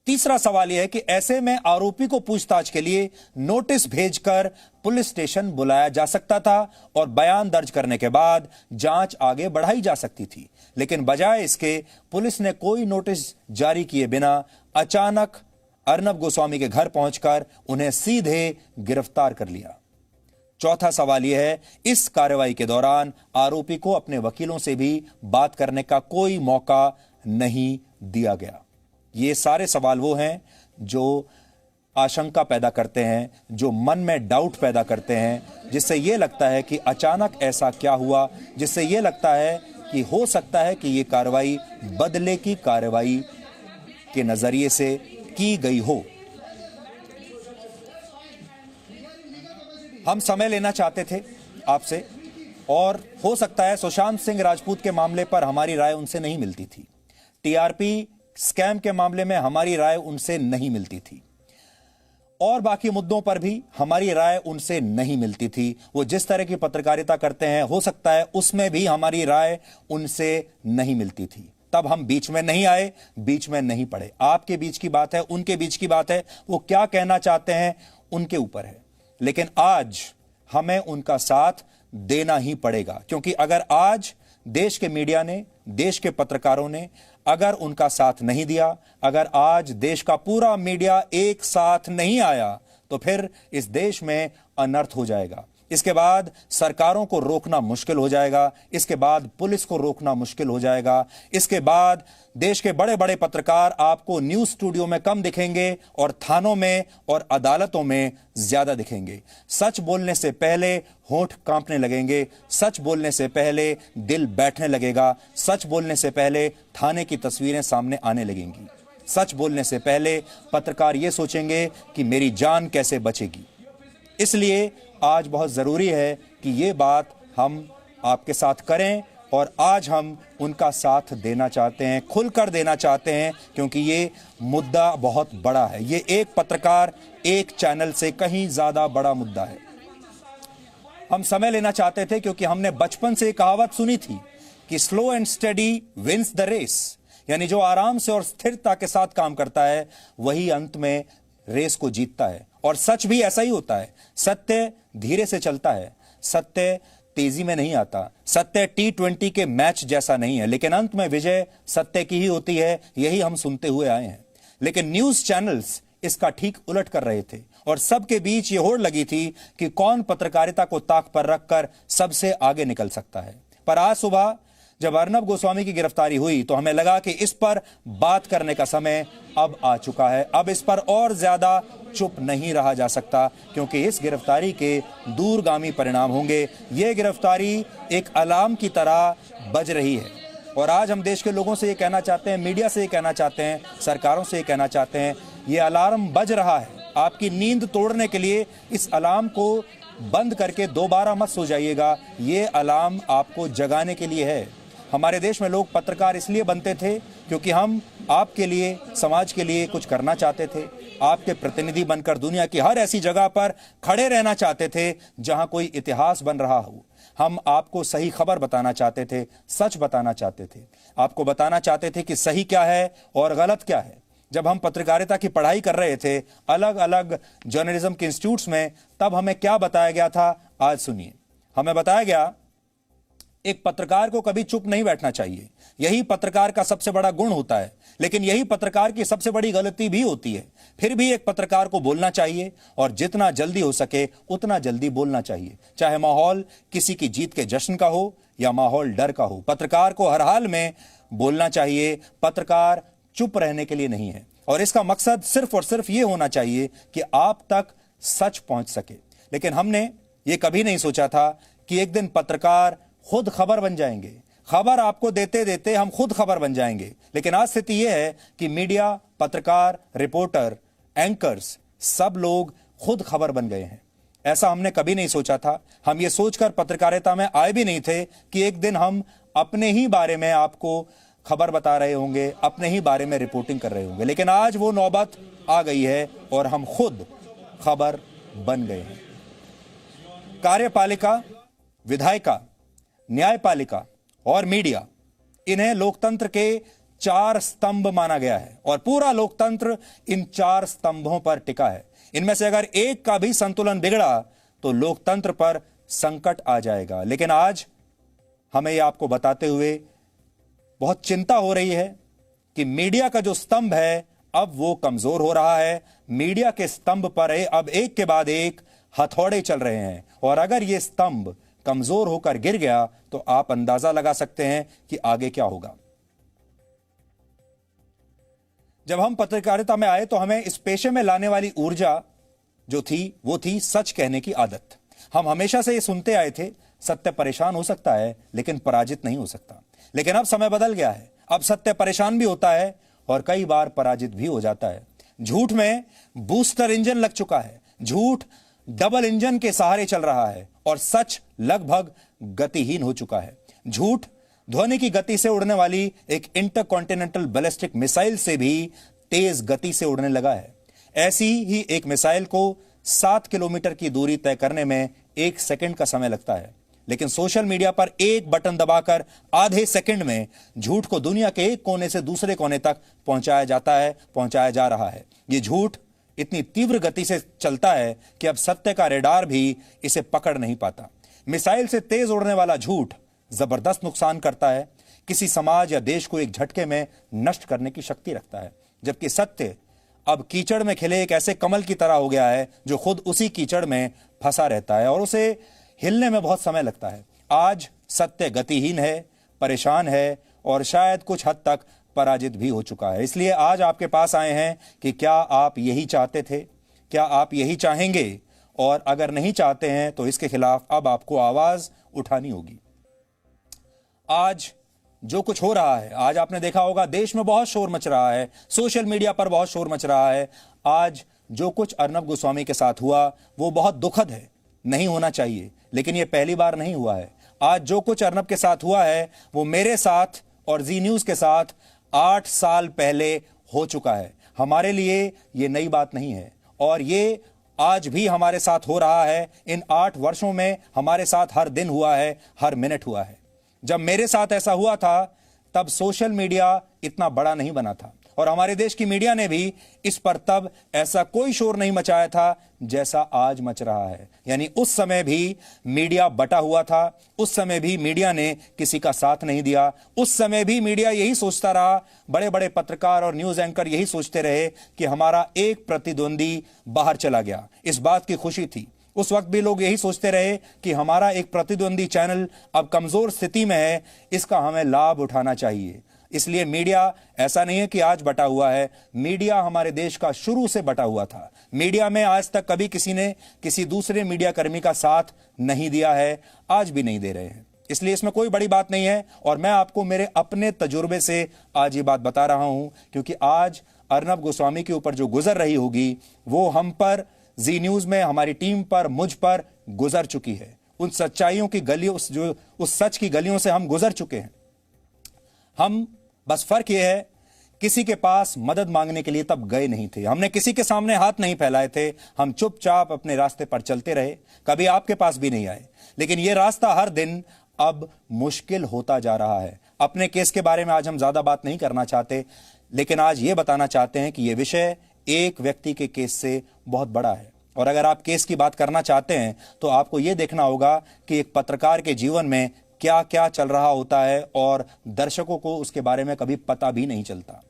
तीसरा सवाल यह है कि ऐसे में आरोपी को पूछताछ के लिए नोटिस भेजकर पुलिस स्टेशन बुलाया जा सकता था और बयान दर्ज करने के बाद जांच आगे बढ़ाई जा सकती थी, लेकिन बजाय इसके पुलिस ने कोई नोटिस जारी किए बिना अचानक अर्नब गोस्वामी के घर पहुंचकर उन्हें सीधे गिरफ्तार कर लिया। चौथा सवाल यह है, इस कार्रवाई के दौरान आरोपी को अपने वकीलों से भी बात करने का कोई मौका नहीं दिया गया। ये सारे सवाल वो हैं जो आशंका पैदा करते हैं, जो मन में डाउट पैदा करते हैं, जिससे ये लगता है कि अचानक ऐसा क्या हुआ, जिससे ये लगता है कि हो सकता है कि ये कार्रवाई बदले की कार्रवाई के नजरिए से की गई हो। हम समय लेना चाहते थे आपसे, और हो सकता है सुशांत सिंह राजपूत के मामले पर हमारी राय उनसे नहीं मिलती थी, टीआरपी स्कैम के मामले में हमारी राय उनसे नहीं मिलती थी, और बाकी मुद्दों पर भी हमारी राय उनसे नहीं मिलती थी। वो जिस तरह की पत्रकारिता करते हैं हो सकता है उसमें भी हमारी राय उनसे नहीं मिलती थी। तब हम बीच में नहीं आए, बीच में नहीं पड़े। आपके बीच की बात है, उनके बीच की बात है, वो क्या कहना चाहते हैं उनके ऊपर है, लेकिन आज हमें उनका साथ देना ही पड़ेगा, क्योंकि अगर आज देश के मीडिया ने, देश के पत्रकारों ने अगर उनका साथ नहीं दिया, अगर आज देश का पूरा मीडिया एक साथ नहीं आया, तो फिर इस देश में अनर्थ हो जाएगा। इसके बाद सरकारों को रोकना मुश्किल हो जाएगा, इसके बाद पुलिस को रोकना मुश्किल हो जाएगा, इसके बाद देश के बड़े बड़े पत्रकार आपको न्यूज स्टूडियो में कम दिखेंगे और थानों में और अदालतों में ज्यादा दिखेंगे। सच बोलने से पहले होंठ कांपने लगेंगे, सच बोलने से पहले दिल बैठने लगेगा, सच बोलने से पहले थाने की तस्वीरें सामने आने लगेंगी, सच बोलने से पहले पत्रकार यह सोचेंगे कि मेरी जान कैसे बचेगी। इसलिए आज बहुत जरूरी है कि ये बात हम आपके साथ करें, और आज हम उनका साथ देना चाहते हैं, खुलकर देना चाहते हैं, क्योंकि ये मुद्दा बहुत बड़ा है। ये एक पत्रकार, एक चैनल से कहीं ज्यादा बड़ा मुद्दा है। हम समय लेना चाहते थे क्योंकि हमने बचपन से कहावत सुनी थी कि slow and steady wins the race, यानी जो आराम से और स्थिरता के साथ काम करता है वही अंत में रेस को जीतता है। और सच भी ऐसा ही होता है। सत्य धीरे से चलता है, सत्य तेजी में नहीं आता, सत्य T20 के मैच जैसा नहीं है, लेकिन अंत में विजय सत्य की ही होती है। यही हम सुनते हुए आए हैं। लेकिन न्यूज चैनल्स इसका ठीक उलट कर रहे थे, और सबके बीच ये होड़ लगी थी कि कौन पत्रकारिता को ताक पर रखकर सबसे आगे निकल सकता है। पर आज सुबह जब अर्नब गोस्वामी की गिरफ्तारी हुई तो हमें लगा कि इस पर बात करने का समय अब आ चुका है। अब इस पर और ज्यादा चुप नहीं रहा जा सकता, क्योंकि इस गिरफ्तारी के दूरगामी परिणाम होंगे। यह गिरफ्तारी एक अलार्म की तरह बज रही है, और आज हम देश के लोगों से ये कहना चाहते हैं, मीडिया से ये कहना चाहते हैं, सरकारों से ये कहना चाहते हैं, ये अलार्म बज रहा है। आपकी नींद तोड़ने के लिए इस अलार्म को बंद करके दोबारा मत सो जाइएगा। ये अलार्म आपको जगाने के लिए है। हमारे देश में लोग पत्रकार इसलिए बनते थे क्योंकि हम आपके लिए, समाज के लिए कुछ करना चाहते थे। आपके प्रतिनिधि बनकर दुनिया की हर ऐसी जगह पर खड़े रहना चाहते थे जहां कोई इतिहास बन रहा हो। हम आपको सही खबर बताना चाहते थे, सच बताना चाहते थे, आपको बताना चाहते थे कि सही क्या है और गलत क्या है। जब हम पत्रकारिता की पढ़ाई कर रहे थे अलग अलग जर्नलिज्म के इंस्टीट्यूट्स में, तब हमें क्या बताया गया था, आज सुनिए। हमें बताया गया एक पत्रकार को कभी चुप नहीं बैठना चाहिए, यही पत्रकार का सबसे बड़ा गुण होता है, लेकिन यही पत्रकार की सबसे बड़ी गलती भी होती है। फिर भी एक पत्रकार को बोलना चाहिए, और जितना जल्दी हो सके उतना जल्दी बोलना चाहिए, चाहे माहौल किसी की जीत के जश्न का हो या माहौल डर का हो। पत्रकार को हर हाल में बोलना चाहिए। पत्रकार चुप रहने के लिए नहीं है, और इसका मकसद सिर्फ और सिर्फ यह होना चाहिए कि आप तक सच पहुंच सके। लेकिन हमने ये कभी नहीं सोचा था कि एक दिन पत्रकार खुद खबर बन जाएंगे, खबर आपको देते देते हम खुद खबर बन जाएंगे। लेकिन आज स्थिति यह है कि मीडिया, पत्रकार, रिपोर्टर, एंकर्स, सब लोग खुद खबर बन गए हैं। ऐसा हमने कभी नहीं सोचा था। हम ये सोचकर पत्रकारिता में आए भी नहीं थे कि एक दिन हम अपने ही बारे में आपको खबर बता रहे होंगे, अपने ही बारे में रिपोर्टिंग कर रहे होंगे। लेकिन आज वो नौबत आ गई है और हम खुद खबर बन गए हैं। कार्यपालिका, विधायिका, न्यायपालिका और मीडिया, इन्हें लोकतंत्र के 4 स्तंभ माना गया है और पूरा लोकतंत्र इन 4 स्तंभों पर टिका है। इनमें से अगर एक का भी संतुलन बिगड़ा तो लोकतंत्र पर संकट आ जाएगा। लेकिन आज हमें यह आपको बताते हुए बहुत चिंता हो रही है कि मीडिया का जो स्तंभ है अब वो कमजोर हो रहा है। मीडिया के स्तंभ पर अब एक के बाद एक हथौड़े चल रहे हैं और अगर ये स्तंभ कमजोर होकर गिर गया तो आप अंदाजा लगा सकते हैं कि आगे क्या होगा। जब हम पत्रकारिता में आए तो हमें इस पेशे में लाने वाली ऊर्जा जो थी वो थी सच कहने की आदत। हम हमेशा से ये सुनते आए थे, सत्य परेशान हो सकता है लेकिन पराजित नहीं हो सकता। लेकिन अब समय बदल गया है, अब सत्य परेशान भी होता है और कई बार पराजित भी हो जाता है। झूठ में बूस्टर इंजन लग चुका है, झूठ डबल इंजन के सहारे चल रहा है और सच लगभग गतिहीन हो चुका है। झूठ ध्वनि की गति से उड़ने वाली एक इंटरकॉन्टिनेंटल बैलिस्टिक मिसाइल से भी तेज गति से उड़ने लगा है। ऐसी ही एक मिसाइल को 7 किलोमीटर की दूरी तय करने में 1 सेकंड का समय लगता है, लेकिन सोशल मीडिया पर एक बटन दबाकर आधे सेकंड में झूठ को दुनिया के एक कोने से दूसरे कोने तक पहुंचाया जा रहा है। ये झूठ इतनी तीव्र गति से चलता है कि अब सत्य का रेडार भी इसे पकड़ नहीं पाता। मिसाइल से तेज उड़ने वाला झूठ जबरदस्त नुकसान करता है, किसी समाज या देश को एक झटके में नष्ट करने की शक्ति रखता है, जबकि सत्य अब कीचड़ में खिले एक ऐसे कमल की तरह हो गया है जो खुद उसी कीचड़ में फंसा रहता है और उसे हिलने में बहुत समय लगता है। आज सत्य गतिहीन है, परेशान है और शायद कुछ हद तक पराजित भी हो चुका है। इसलिए आज आपके पास आए हैं कि क्या आप यही चाहते थे, क्या आप यही चाहेंगे, और अगर नहीं चाहते हैं तो इसके खिलाफ अब आपको आवाज उठानी होगी। आज जो कुछ हो रहा है, आज आपने देखा होगा देश में बहुत शोर मच रहा है, सोशल मीडिया पर बहुत शोर मच रहा है। आज जो कुछ अर्नब गोस्वामी के साथ हुआ वो बहुत दुखद है, नहीं होना चाहिए, लेकिन ये पहली बार नहीं हुआ है। आज जो कुछ अर्नब के साथ हुआ है वो मेरे साथ और जी न्यूज के साथ 8 साल पहले हो चुका है। हमारे लिए ये नई बात नहीं है और ये आज भी हमारे साथ हो रहा है। इन 8 वर्षों में हमारे साथ हर दिन हुआ है, हर मिनट हुआ है। जब मेरे साथ ऐसा हुआ था तब सोशल मीडिया इतना बड़ा नहीं बना था और हमारे देश की मीडिया ने भी इस पर तब ऐसा कोई शोर नहीं मचाया था जैसा आज मच रहा है। यानी उस समय भी मीडिया बटा हुआ था, उस समय भी मीडिया ने किसी का साथ नहीं दिया, उस समय भी मीडिया यही सोचता रहा, बड़े बड़े पत्रकार और न्यूज एंकर यही सोचते रहे कि हमारा एक प्रतिद्वंदी बाहर चला गया। इस बात की खुशी थी। उस वक्त भी लोग यही सोचते रहे कि हमारा एक प्रतिद्वंदी चैनल अब कमजोर स्थिति में है, इसका हमें लाभ उठाना चाहिए। इसलिए मीडिया ऐसा नहीं है कि आज बटा हुआ है, मीडिया हमारे देश का शुरू से बटा हुआ था। मीडिया में आज तक कभी किसी ने किसी दूसरे मीडिया कर्मी का साथ नहीं दिया है, आज भी नहीं दे रहे हैं। इसलिए इसमें कोई बड़ी बात नहीं है और मैं आपको मेरे अपने तजुर्बे से आज ये बात बता रहा हूं, क्योंकि आज अर्नब गोस्वामी के ऊपर जो गुजर रही होगी वो हम पर, जी न्यूज में हमारी टीम पर, मुझ पर गुजर चुकी है। उन सच्चाइयों की गलियों, उस सच की गलियों से हम गुजर चुके हैं। हम बस फर्क यह है किसी के पास मदद मांगने के लिए तब गए नहीं थे, हमने किसी के सामने हाथ नहीं फैलाए थे, हम चुपचाप अपने रास्ते पर चलते रहे, कभी आपके पास भी नहीं आए। लेकिन यह रास्ता हर दिन अब मुश्किल होता जा रहा है। अपने केस के बारे में आज हम ज्यादा बात नहीं करना चाहते, लेकिन आज यह बताना चाहते हैं कि यह विषय एक व्यक्ति के केस से बहुत बड़ा है। और अगर आप केस की बात करना चाहते हैं तो आपको यह देखना होगा कि एक पत्रकार के जीवन में क्या क्या चल रहा होता है और दर्शकों को उसके बारे में कभी पता भी नहीं चलता।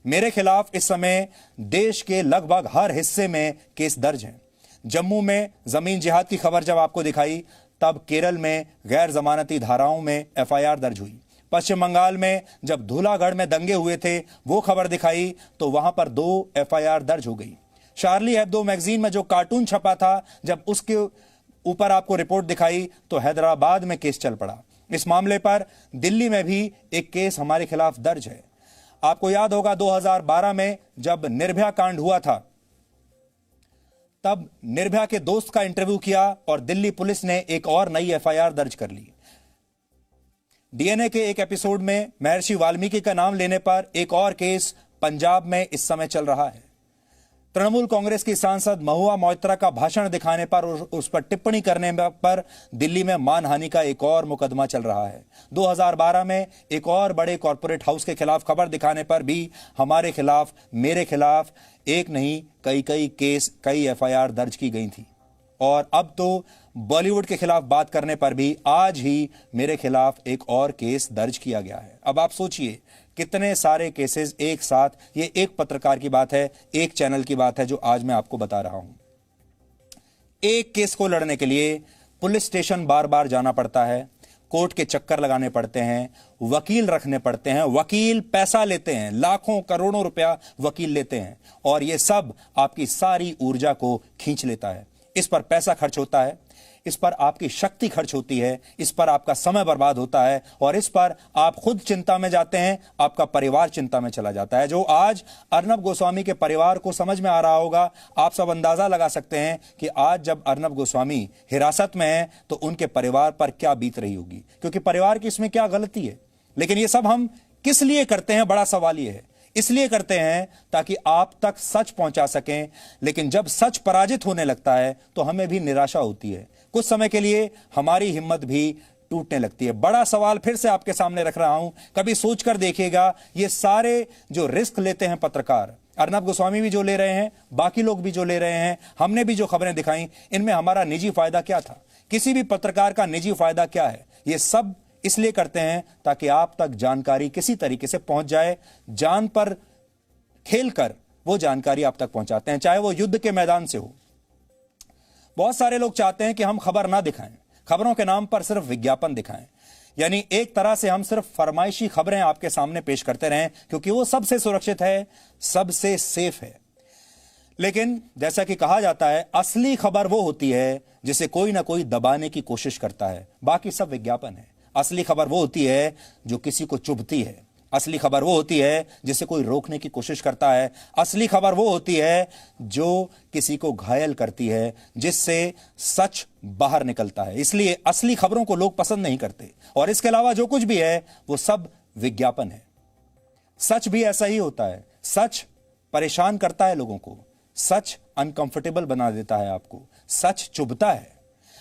मेरे खिलाफ इस समय देश के लगभग हर हिस्से में केस दर्ज हैं। जम्मू में जमीन जिहाद की खबर जब आपको दिखाई, तब केरल में गैर जमानती धाराओं में FIR दर्ज हुई। पश्चिम बंगाल में जब धूलागढ़ में दंगे हुए थे वो खबर दिखाई तो वहां पर 2 FIR दर्ज हो गई। शार्ली हेब्दो मैगजीन में जो कार्टून छपा था, जब उसके ऊपर आपको रिपोर्ट दिखाई तो हैदराबाद में केस चल पड़ा। इस मामले पर दिल्ली में भी एक केस हमारे खिलाफ दर्ज है। आपको याद होगा 2012 में जब निर्भया कांड हुआ था, तब निर्भया के दोस्त का इंटरव्यू किया और दिल्ली पुलिस ने एक और नई FIR दर्ज कर ली। DNA के एक एपिसोड में महर्षि वाल्मीकि का नाम लेने पर एक और केस पंजाब में इस समय चल रहा है। तृणमूल कांग्रेस की सांसद महुआ मोइत्रा का भाषण दिखाने पर और उस पर टिप्पणी करने पर दिल्ली में मानहानि का एक और मुकदमा चल रहा है। 2012 में एक और बड़े कॉरपोरेट हाउस के खिलाफ खबर दिखाने पर भी हमारे खिलाफ, मेरे खिलाफ एक नहीं कई केस, कई एफआईआर दर्ज की गई थी। और अब तो बॉलीवुड के खिलाफ बात करने पर भी आज ही मेरे खिलाफ एक और केस दर्ज किया गया है। अब आप सोचिए कितने सारे केसेस एक साथ। ये एक पत्रकार की बात है, एक चैनल की बात है जो आज मैं आपको बता रहा हूं। एक केस को लड़ने के लिए पुलिस स्टेशन बार बार जाना पड़ता है, कोर्ट के चक्कर लगाने पड़ते हैं, वकील रखने पड़ते हैं, वकील पैसा लेते हैं, लाखों करोड़ों रुपया वकील लेते हैं, और ये सब आपकी सारी ऊर्जा को खींच लेता है। इस पर पैसा खर्च होता है, इस पर आपकी शक्ति खर्च होती है, इस पर आपका समय बर्बाद होता है, और इस पर आप खुद चिंता में जाते हैं, आपका परिवार चिंता में चला जाता है। जो आज अर्नब गोस्वामी के परिवार को समझ में आ रहा होगा, आप सब अंदाजा लगा सकते हैं कि आज जब अर्नब गोस्वामी हिरासत में है तो उनके परिवार पर क्या बीत रही होगी, क्योंकि परिवार की इसमें क्या गलती है। लेकिन ये सब हम किस लिए करते हैं, बड़ा सवाल यह है। इसलिए करते हैं ताकि आप तक सच पहुंचा सकें, लेकिन जब सच पराजित होने लगता है तो हमें भी निराशा होती है, कुछ समय के लिए हमारी हिम्मत भी टूटने लगती है। बड़ा सवाल फिर से आपके सामने रख रहा हूं, कभी सोचकर देखिएगा, ये सारे जो रिस्क लेते हैं पत्रकार, अर्नब गोस्वामी भी जो ले रहे हैं, बाकी लोग भी जो ले रहे हैं, हमने भी जो खबरें दिखाई, इनमें हमारा निजी फायदा क्या था? किसी भी पत्रकार का निजी फायदा क्या है? ये सब इसलिए करते हैं ताकि आप तक जानकारी किसी तरीके से पहुंच जाए। जान पर खेलकर वो जानकारी आप तक पहुंचाते हैं, चाहे वो युद्ध के मैदान से हो। बहुत सारे लोग चाहते हैं कि हम खबर ना दिखाएं, खबरों के नाम पर सिर्फ विज्ञापन दिखाएं, यानी एक तरह से हम सिर्फ फरमाइशी खबरें आपके सामने पेश करते रहें, क्योंकि वो सबसे सुरक्षित है, सबसे सेफ है। लेकिन जैसा कि कहा जाता है, असली खबर वो होती है जिसे कोई ना कोई दबाने की कोशिश करता है, बाकी सब विज्ञापन है। असली खबर वो होती है जो किसी को चुभती है, असली खबर वो होती है जिसे कोई रोकने की कोशिश करता है, असली खबर वो होती है जो किसी को घायल करती है, जिससे सच बाहर निकलता है। इसलिए असली खबरों को लोग पसंद नहीं करते, और इसके अलावा जो कुछ भी है वो सब विज्ञापन है। सच भी ऐसा ही होता है, सच परेशान करता है लोगों को, सच अनकंफर्टेबल बना देता है आपको, सच चुभता है।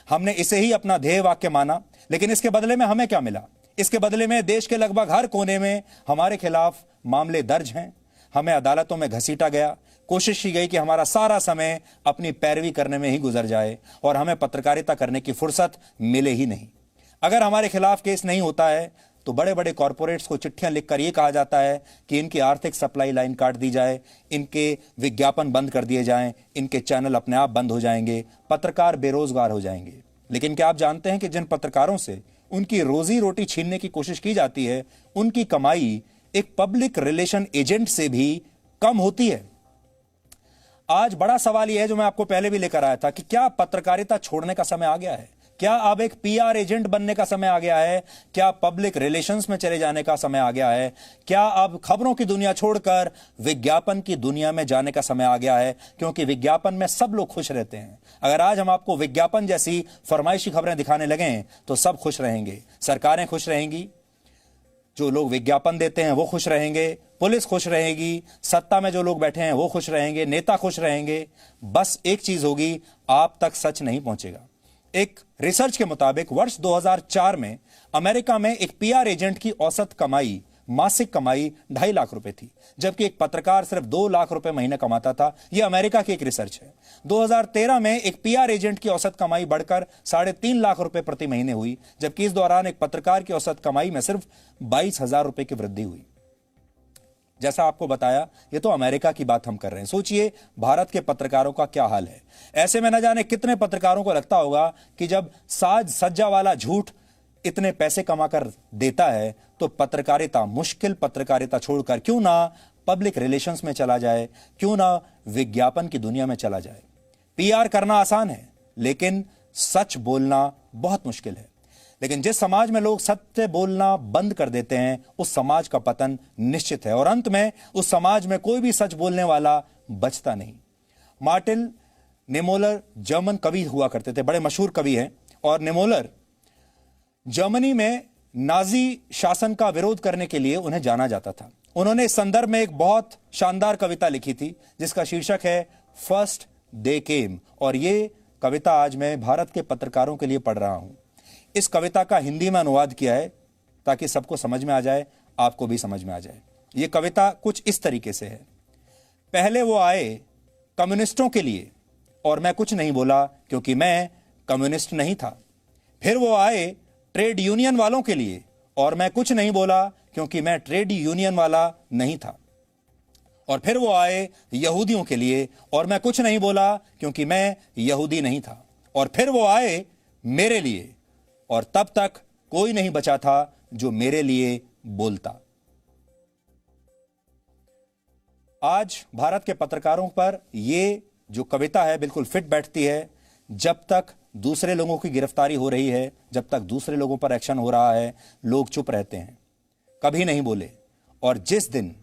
हमने इसे ही अपना ध्येय वाक्य माना, लेकिन इसके बदले में हमें क्या मिला? इसके बदले में देश के लगभग हर कोने में हमारे खिलाफ मामले दर्ज हैं, हमें अदालतों में घसीटा गया, कोशिश की गई कि हमारा सारा समय अपनी पैरवी करने में ही गुजर जाए और हमें पत्रकारिता करने की फुर्सत मिले ही नहीं। अगर हमारे खिलाफ केस नहीं होता है तो बड़े बड़े कॉरपोरेट्स को चिट्ठियां लिखकर यह कहा जाता है कि इनकी आर्थिक सप्लाई लाइन काट दी जाए, इनके विज्ञापन बंद कर दिए जाएं, इनके चैनल अपने आप बंद हो जाएंगे, पत्रकार बेरोजगार हो जाएंगे। लेकिन क्या आप जानते हैं कि जिन पत्रकारों से उनकी रोजी रोटी छीनने की कोशिश की जाती है, उनकी कमाई एक पब्लिक रिलेशन एजेंट से भी कम होती है। आज बड़ा सवाल यह है, जो मैं आपको पहले भी लेकर आया था, कि क्या पत्रकारिता छोड़ने का समय आ गया है? क्या अब एक पीआर एजेंट बनने का समय आ गया है? क्या पब्लिक रिलेशंस में चले जाने का समय आ गया है? क्या अब खबरों की दुनिया छोड़कर विज्ञापन की दुनिया में जाने का समय आ गया है? क्योंकि विज्ञापन में सब लोग खुश रहते हैं। अगर आज हम आपको विज्ञापन जैसी फरमाइशी खबरें दिखाने लगें तो सब खुश रहेंगे, सरकारें खुश रहेंगी, जो लोग विज्ञापन देते हैं वो खुश रहेंगे, पुलिस खुश रहेगी, सत्ता में जो लोग बैठे हैं वो खुश रहेंगे, नेता खुश रहेंगे। बस एक चीज होगी, आप तक सच नहीं पहुंचेगा। एक रिसर्च के मुताबिक वर्ष 2004 में अमेरिका में एक पीआर एजेंट की औसत कमाई, मासिक कमाई 2.5 लाख रुपए थी, जबकि एक पत्रकार सिर्फ 2 लाख रुपए महीने कमाता था। यह अमेरिका की एक रिसर्च है। 2013 में एक पीआर एजेंट की औसत कमाई बढ़कर 3.5 लाख रुपए प्रति महीने हुई, जबकि इस दौरान एक पत्रकार की औसत कमाई में सिर्फ 22,000 रुपए की वृद्धि हुई। जैसा आपको बताया, ये तो अमेरिका की बात हम कर रहे हैं। सोचिए भारत के पत्रकारों का क्या हाल है। ऐसे में न जाने कितने पत्रकारों को लगता होगा कि जब साज सज्जा वाला झूठ इतने पैसे कमाकर देता है तो पत्रकारिता, मुश्किल पत्रकारिता छोड़कर क्यों ना पब्लिक रिलेशंस में चला जाए, क्यों ना विज्ञापन की दुनिया में चला जाए। पीआर करना आसान है, लेकिन सच बोलना बहुत मुश्किल है। लेकिन जिस समाज में लोग सत्य बोलना बंद कर देते हैं, उस समाज का पतन निश्चित है, और अंत में उस समाज में कोई भी सच बोलने वाला बचता नहीं। मार्टिन निमोलर जर्मन कवि हुआ करते थे, बड़े मशहूर कवि हैं, और निमोलर जर्मनी में नाजी शासन का विरोध करने के लिए उन्हें जाना जाता था। उन्होंने इस संदर्भ में एक बहुत शानदार कविता लिखी थी जिसका शीर्षक है फर्स्ट दे केम। और ये कविता आज मैं भारत के पत्रकारों के लिए पढ़ रहा हूं। इस कविता का हिंदी में अनुवाद किया है ताकि सबको समझ में आ जाए, आपको भी समझ में आ जाए। ये कविता कुछ इस तरीके से है। पहले वो आए कम्युनिस्टों के लिए और मैं कुछ नहीं बोला क्योंकि मैं कम्युनिस्ट नहीं था। फिर वो आए ट्रेड यूनियन वालों के लिए और मैं कुछ नहीं बोला क्योंकि मैं ट्रेड यूनियन वाला नहीं था। और फिर वो आए यहूदियों के लिए और मैं कुछ नहीं बोला क्योंकि मैं यहूदी नहीं था। और फिर वो आए मेरे लिए और तब तक कोई नहीं बचा था जो मेरे लिए बोलता। आज भारत के पत्रकारों पर ये जो कविता है बिल्कुल फिट बैठती है। जब तक दूसरे लोगों की गिरफ्तारी हो रही है, जब तक दूसरे लोगों पर एक्शन हो रहा है, लोग चुप रहते हैं, कभी नहीं बोले। और जिस दिन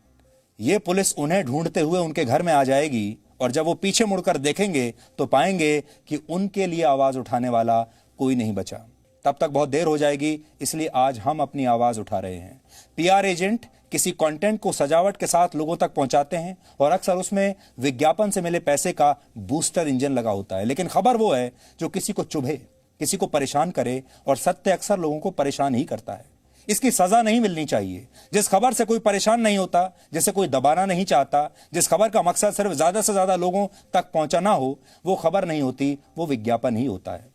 ये पुलिस उन्हें ढूंढते हुए उनके घर में आ जाएगी और जब वो पीछे मुड़कर देखेंगे तो पाएंगे कि उनके लिए आवाज उठाने वाला कोई नहीं बचा। तब तक बहुत देर हो जाएगी, इसलिए आज हम अपनी आवाज उठा रहे हैं। पीआर एजेंट किसी कंटेंट को सजावट के साथ लोगों तक पहुंचाते हैं और अक्सर उसमें विज्ञापन से मिले पैसे का बूस्टर इंजन लगा होता है। लेकिन खबर वो है जो किसी को चुभे, किसी को परेशान करे, और सत्य अक्सर लोगों को परेशान ही करता है। इसकी सजा नहीं मिलनी चाहिए। जिस खबर से कोई परेशान नहीं होता, जिसे कोई दबाना नहीं चाहता, जिस खबर का मकसद सिर्फ ज्यादा से ज्यादा लोगों तक पहुंचाना हो, वो खबर नहीं होती, वो विज्ञापन ही होता है।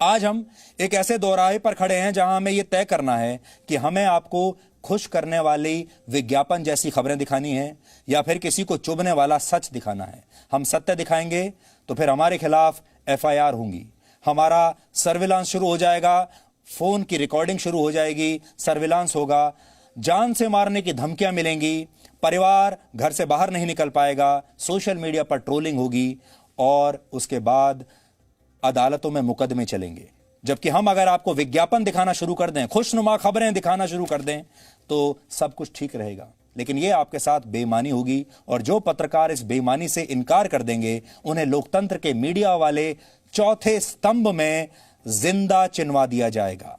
आज हम एक ऐसे दोराहे पर खड़े हैं जहां हमें यह तय करना है कि हमें आपको खुश करने वाली विज्ञापन जैसी खबरें दिखानी है या फिर किसी को चुभने वाला सच दिखाना है। हम सत्य दिखाएंगे तो फिर हमारे खिलाफ एफआईआर होंगी, हमारा सर्विलांस शुरू हो जाएगा, फोन की रिकॉर्डिंग शुरू हो जाएगी, सर्विलांस होगा, जान से मारने की धमकियां मिलेंगी, परिवार घर से बाहर नहीं निकल पाएगा, सोशल मीडिया पर ट्रोलिंग होगी और उसके बाद अदालतों में मुकदमे चलेंगे। जबकि हम अगर आपको विज्ञापन दिखाना शुरू कर दें, खुशनुमा खबरें दिखाना शुरू कर दें, तो सब कुछ ठीक रहेगा। लेकिन यह आपके साथ बेईमानी होगी और जो पत्रकार इस बेईमानी से इनकार कर देंगे उन्हें लोकतंत्र के मीडिया वाले चौथे स्तंभ में जिंदा चिनवा दिया जाएगा।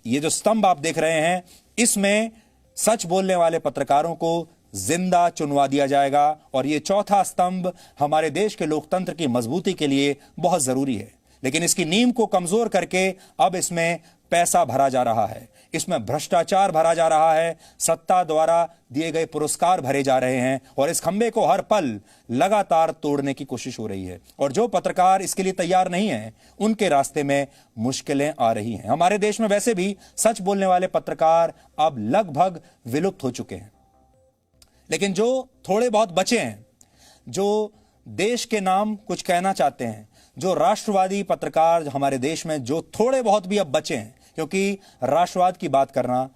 ये जो स्तंभ आप देख रहे हैं, इसमें सच बोलने वाले पत्रकारों को जिंदा चुनवा दिया जाएगा और यह चौथा स्तंभ हमारे देश के लोकतंत्र की मजबूती के लिए बहुत जरूरी है। लेकिन इसकी नींव को कमजोर करके अब इसमें पैसा भरा जा रहा है, इसमें भ्रष्टाचार भरा जा रहा है, सत्ता द्वारा दिए गए पुरस्कार भरे जा रहे हैं और इस खंबे को हर पल लगातार तोड़ने की कोशिश हो रही है। और जो पत्रकार इसके लिए तैयार नहीं है, उनके रास्ते में मुश्किलें आ रही हैं। हमारे देश में वैसे भी सच बोलने वाले पत्रकार अब लगभग विलुप्त हो चुके हैं, लेकिन जो थोड़े बहुत बचे हैं, जो देश के नाम कुछ कहना चाहते हैं, जो राष्ट्रवादी पत्रकार हमारे देश में जो थोड़े बहुत भी अब बचे हैं, क्योंकि राष्ट्रवाद की बात करना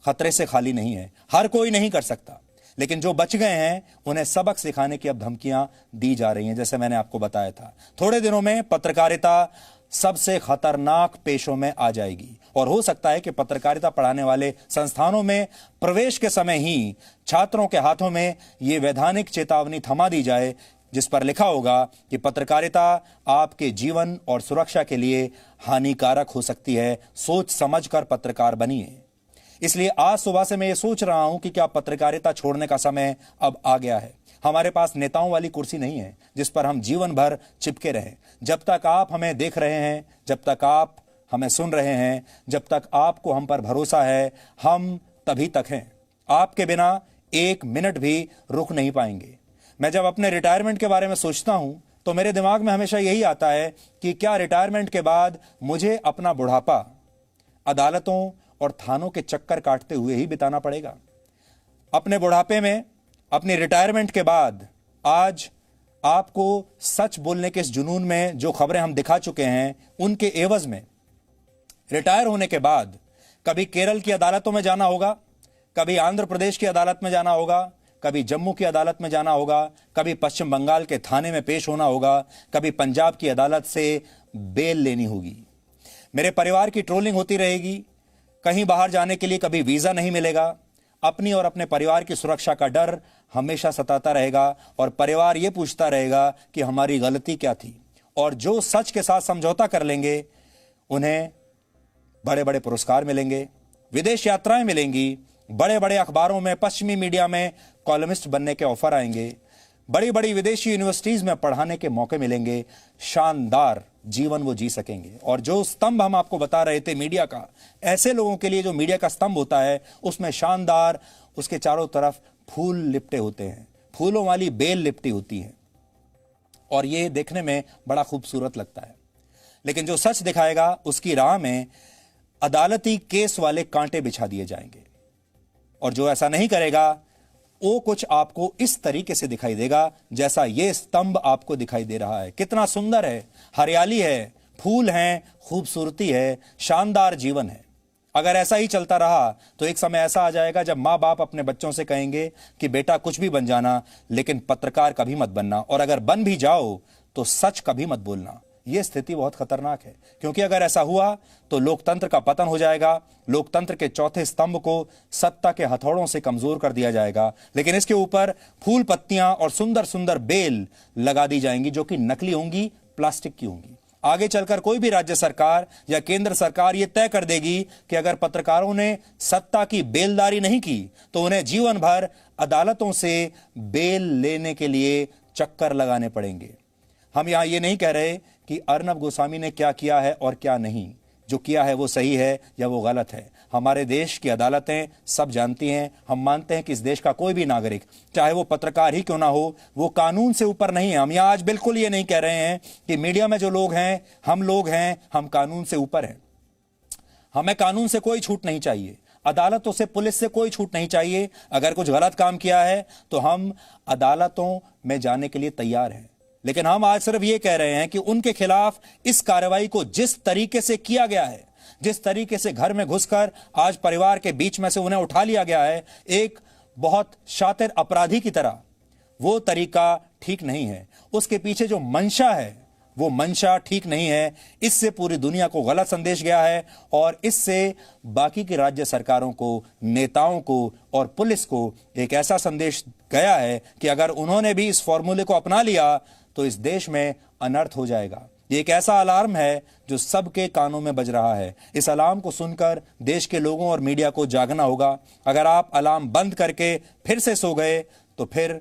खतरे से खाली नहीं है, हर कोई नहीं कर सकता, लेकिन जो बच गए हैं उन्हें सबक सिखाने की अब धमकियां दी जा रही हैं। जैसे मैंने आपको बताया था, थोड़े दिनों में पत्रकारिता सबसे खतरनाक पेशों में आ जाएगी और हो सकता है कि पत्रकारिता पढ़ाने वाले संस्थानों में प्रवेश के समय ही छात्रों के हाथों में यह वैधानिक चेतावनी थमा दी जाए जिस पर लिखा होगा कि पत्रकारिता आपके जीवन और सुरक्षा के लिए हानिकारक हो सकती है, सोच समझकर पत्रकार बनिए। इसलिए आज सुबह से मैं ये सोच रहा हूं कि क्या पत्रकारिता छोड़ने का समय अब आ गया है। हमारे पास नेताओं वाली कुर्सी नहीं है जिस पर हम जीवन भर चिपके रहें। जब तक आप हमें देख रहे हैं, जब तक आप हमें सुन रहे हैं, जब तक आपको हम पर भरोसा है, हम तभी तक हैं। आपके बिना एक मिनट भी रुक नहीं पाएंगे। मैं जब अपने रिटायरमेंट के बारे में सोचता हूं तो मेरे दिमाग में हमेशा यही आता है कि क्या रिटायरमेंट के बाद मुझे अपना बुढ़ापा अदालतों और थानों के चक्कर काटते हुए ही बिताना पड़ेगा। अपने बुढ़ापे में, अपनी रिटायरमेंट के बाद आज आपको सच बोलने के इस जुनून में जो खबरें हम दिखा चुके हैं, उनके एवज में रिटायर होने के बाद कभी केरल की अदालतों में जाना होगा, कभी आंध्र प्रदेश की अदालत में जाना होगा, कभी जम्मू की अदालत में जाना होगा, कभी पश्चिम बंगाल के थाने में पेश होना होगा, कभी पंजाब की अदालत से बेल लेनी होगी। मेरे परिवार की ट्रोलिंग होती रहेगी, कहीं बाहर जाने के लिए कभी वीजा नहीं मिलेगा। अपनी और अपने परिवार की सुरक्षा का डर हमेशा सताता रहेगा और परिवार यह पूछता रहेगा कि हमारी गलती क्या थी। और जो सच के साथ समझौता कर लेंगे उन्हें बड़े बड़े पुरस्कार मिलेंगे, विदेश यात्राएं मिलेंगी, बड़े बड़े अखबारों में, पश्चिमी मीडिया में कॉलमिस्ट बनने के ऑफर आएंगे। बड़ी बड़ी विदेशी यूनिवर्सिटीज में पढ़ाने के मौके मिलेंगे, शानदार जीवन वो जी सकेंगे। और जो स्तंभ हम आपको बता रहे थे मीडिया का, ऐसे लोगों के लिए जो मीडिया का स्तंभ होता है उसमें शानदार, उसके चारों तरफ फूल लिपटे होते हैं, फूलों वाली बेल लिपटी होती है और ये देखने में बड़ा खूबसूरत लगता है। लेकिन जो सच दिखाएगा उसकी राह में अदालती केस वाले कांटे बिछा दिए जाएंगे और जो ऐसा नहीं करेगा वो कुछ आपको इस तरीके से दिखाई देगा जैसा ये स्तंभ आपको दिखाई दे रहा है। कितना सुंदर है, हरियाली है, फूल हैं, खूबसूरती है, शानदार जीवन है। अगर ऐसा ही चलता रहा तो एक समय ऐसा आ जाएगा जब माँ बाप अपने बच्चों से कहेंगे कि बेटा कुछ भी बन जाना लेकिन पत्रकार कभी मत बनना, और अगर बन भी जाओ तो सच कभी मत बोलना। यह स्थिति बहुत खतरनाक है, क्योंकि अगर ऐसा हुआ तो लोकतंत्र का पतन हो जाएगा, लोकतंत्र के चौथे स्तंभ को सत्ता के हथौड़ों से कमजोर कर दिया जाएगा। लेकिन इसके ऊपर फूल पत्तियां और सुंदर सुंदर बेल लगा दी जाएंगी जो कि नकली होंगी, प्लास्टिक की होंगी। आगे चलकर कोई भी राज्य सरकार या केंद्र सरकार यह तय कर देगी कि अगर पत्रकारों ने सत्ता की बेलदारी नहीं की तो उन्हें जीवन भर अदालतों से बेल लेने के लिए चक्कर लगाने पड़ेंगे। हम यहां ये नहीं कह रहे कि अर्नब गोस्वामी ने क्या किया है और क्या नहीं, जो किया है वो सही है या वो गलत है। हमारे देश की अदालतें सब जानती हैं। हम मानते हैं कि इस देश का कोई भी नागरिक, चाहे वो पत्रकार ही क्यों ना हो, वो कानून से ऊपर नहीं है। हम यहाँ आज बिल्कुल ये नहीं कह रहे हैं कि मीडिया में जो लोग हैं, हम कानून से ऊपर हैं। हमें कानून से कोई छूट नहीं चाहिए, अदालतों से, पुलिस से कोई छूट नहीं चाहिए। अगर कुछ गलत काम किया है तो हम अदालतों में जाने के लिए तैयार हैं। लेकिन हम आज सिर्फ ये कह रहे हैं कि उनके खिलाफ इस कार्रवाई को जिस तरीके से किया गया है, जिस तरीके से घर में घुसकर आज परिवार के बीच में से उन्हें उठा लिया गया है एक बहुत शातिर अपराधी की तरह, वो तरीका ठीक नहीं है। उसके पीछे जो मंशा है वो मंशा ठीक नहीं है। इससे पूरी दुनिया को गलत संदेश गया है और इससे बाकी की राज्य सरकारों को, नेताओं को और पुलिस को एक ऐसा संदेश गया है कि अगर उन्होंने भी इस फॉर्मूले को अपना लिया तो इस देश में अनर्थ हो जाएगा। ये एक ऐसा अलार्म है जो सबके कानों में बज रहा है। इस अलार्म को सुनकर देश के लोगों और मीडिया को जागना होगा। अगर आप अलार्म बंद करके फिर से सो गए तो फिर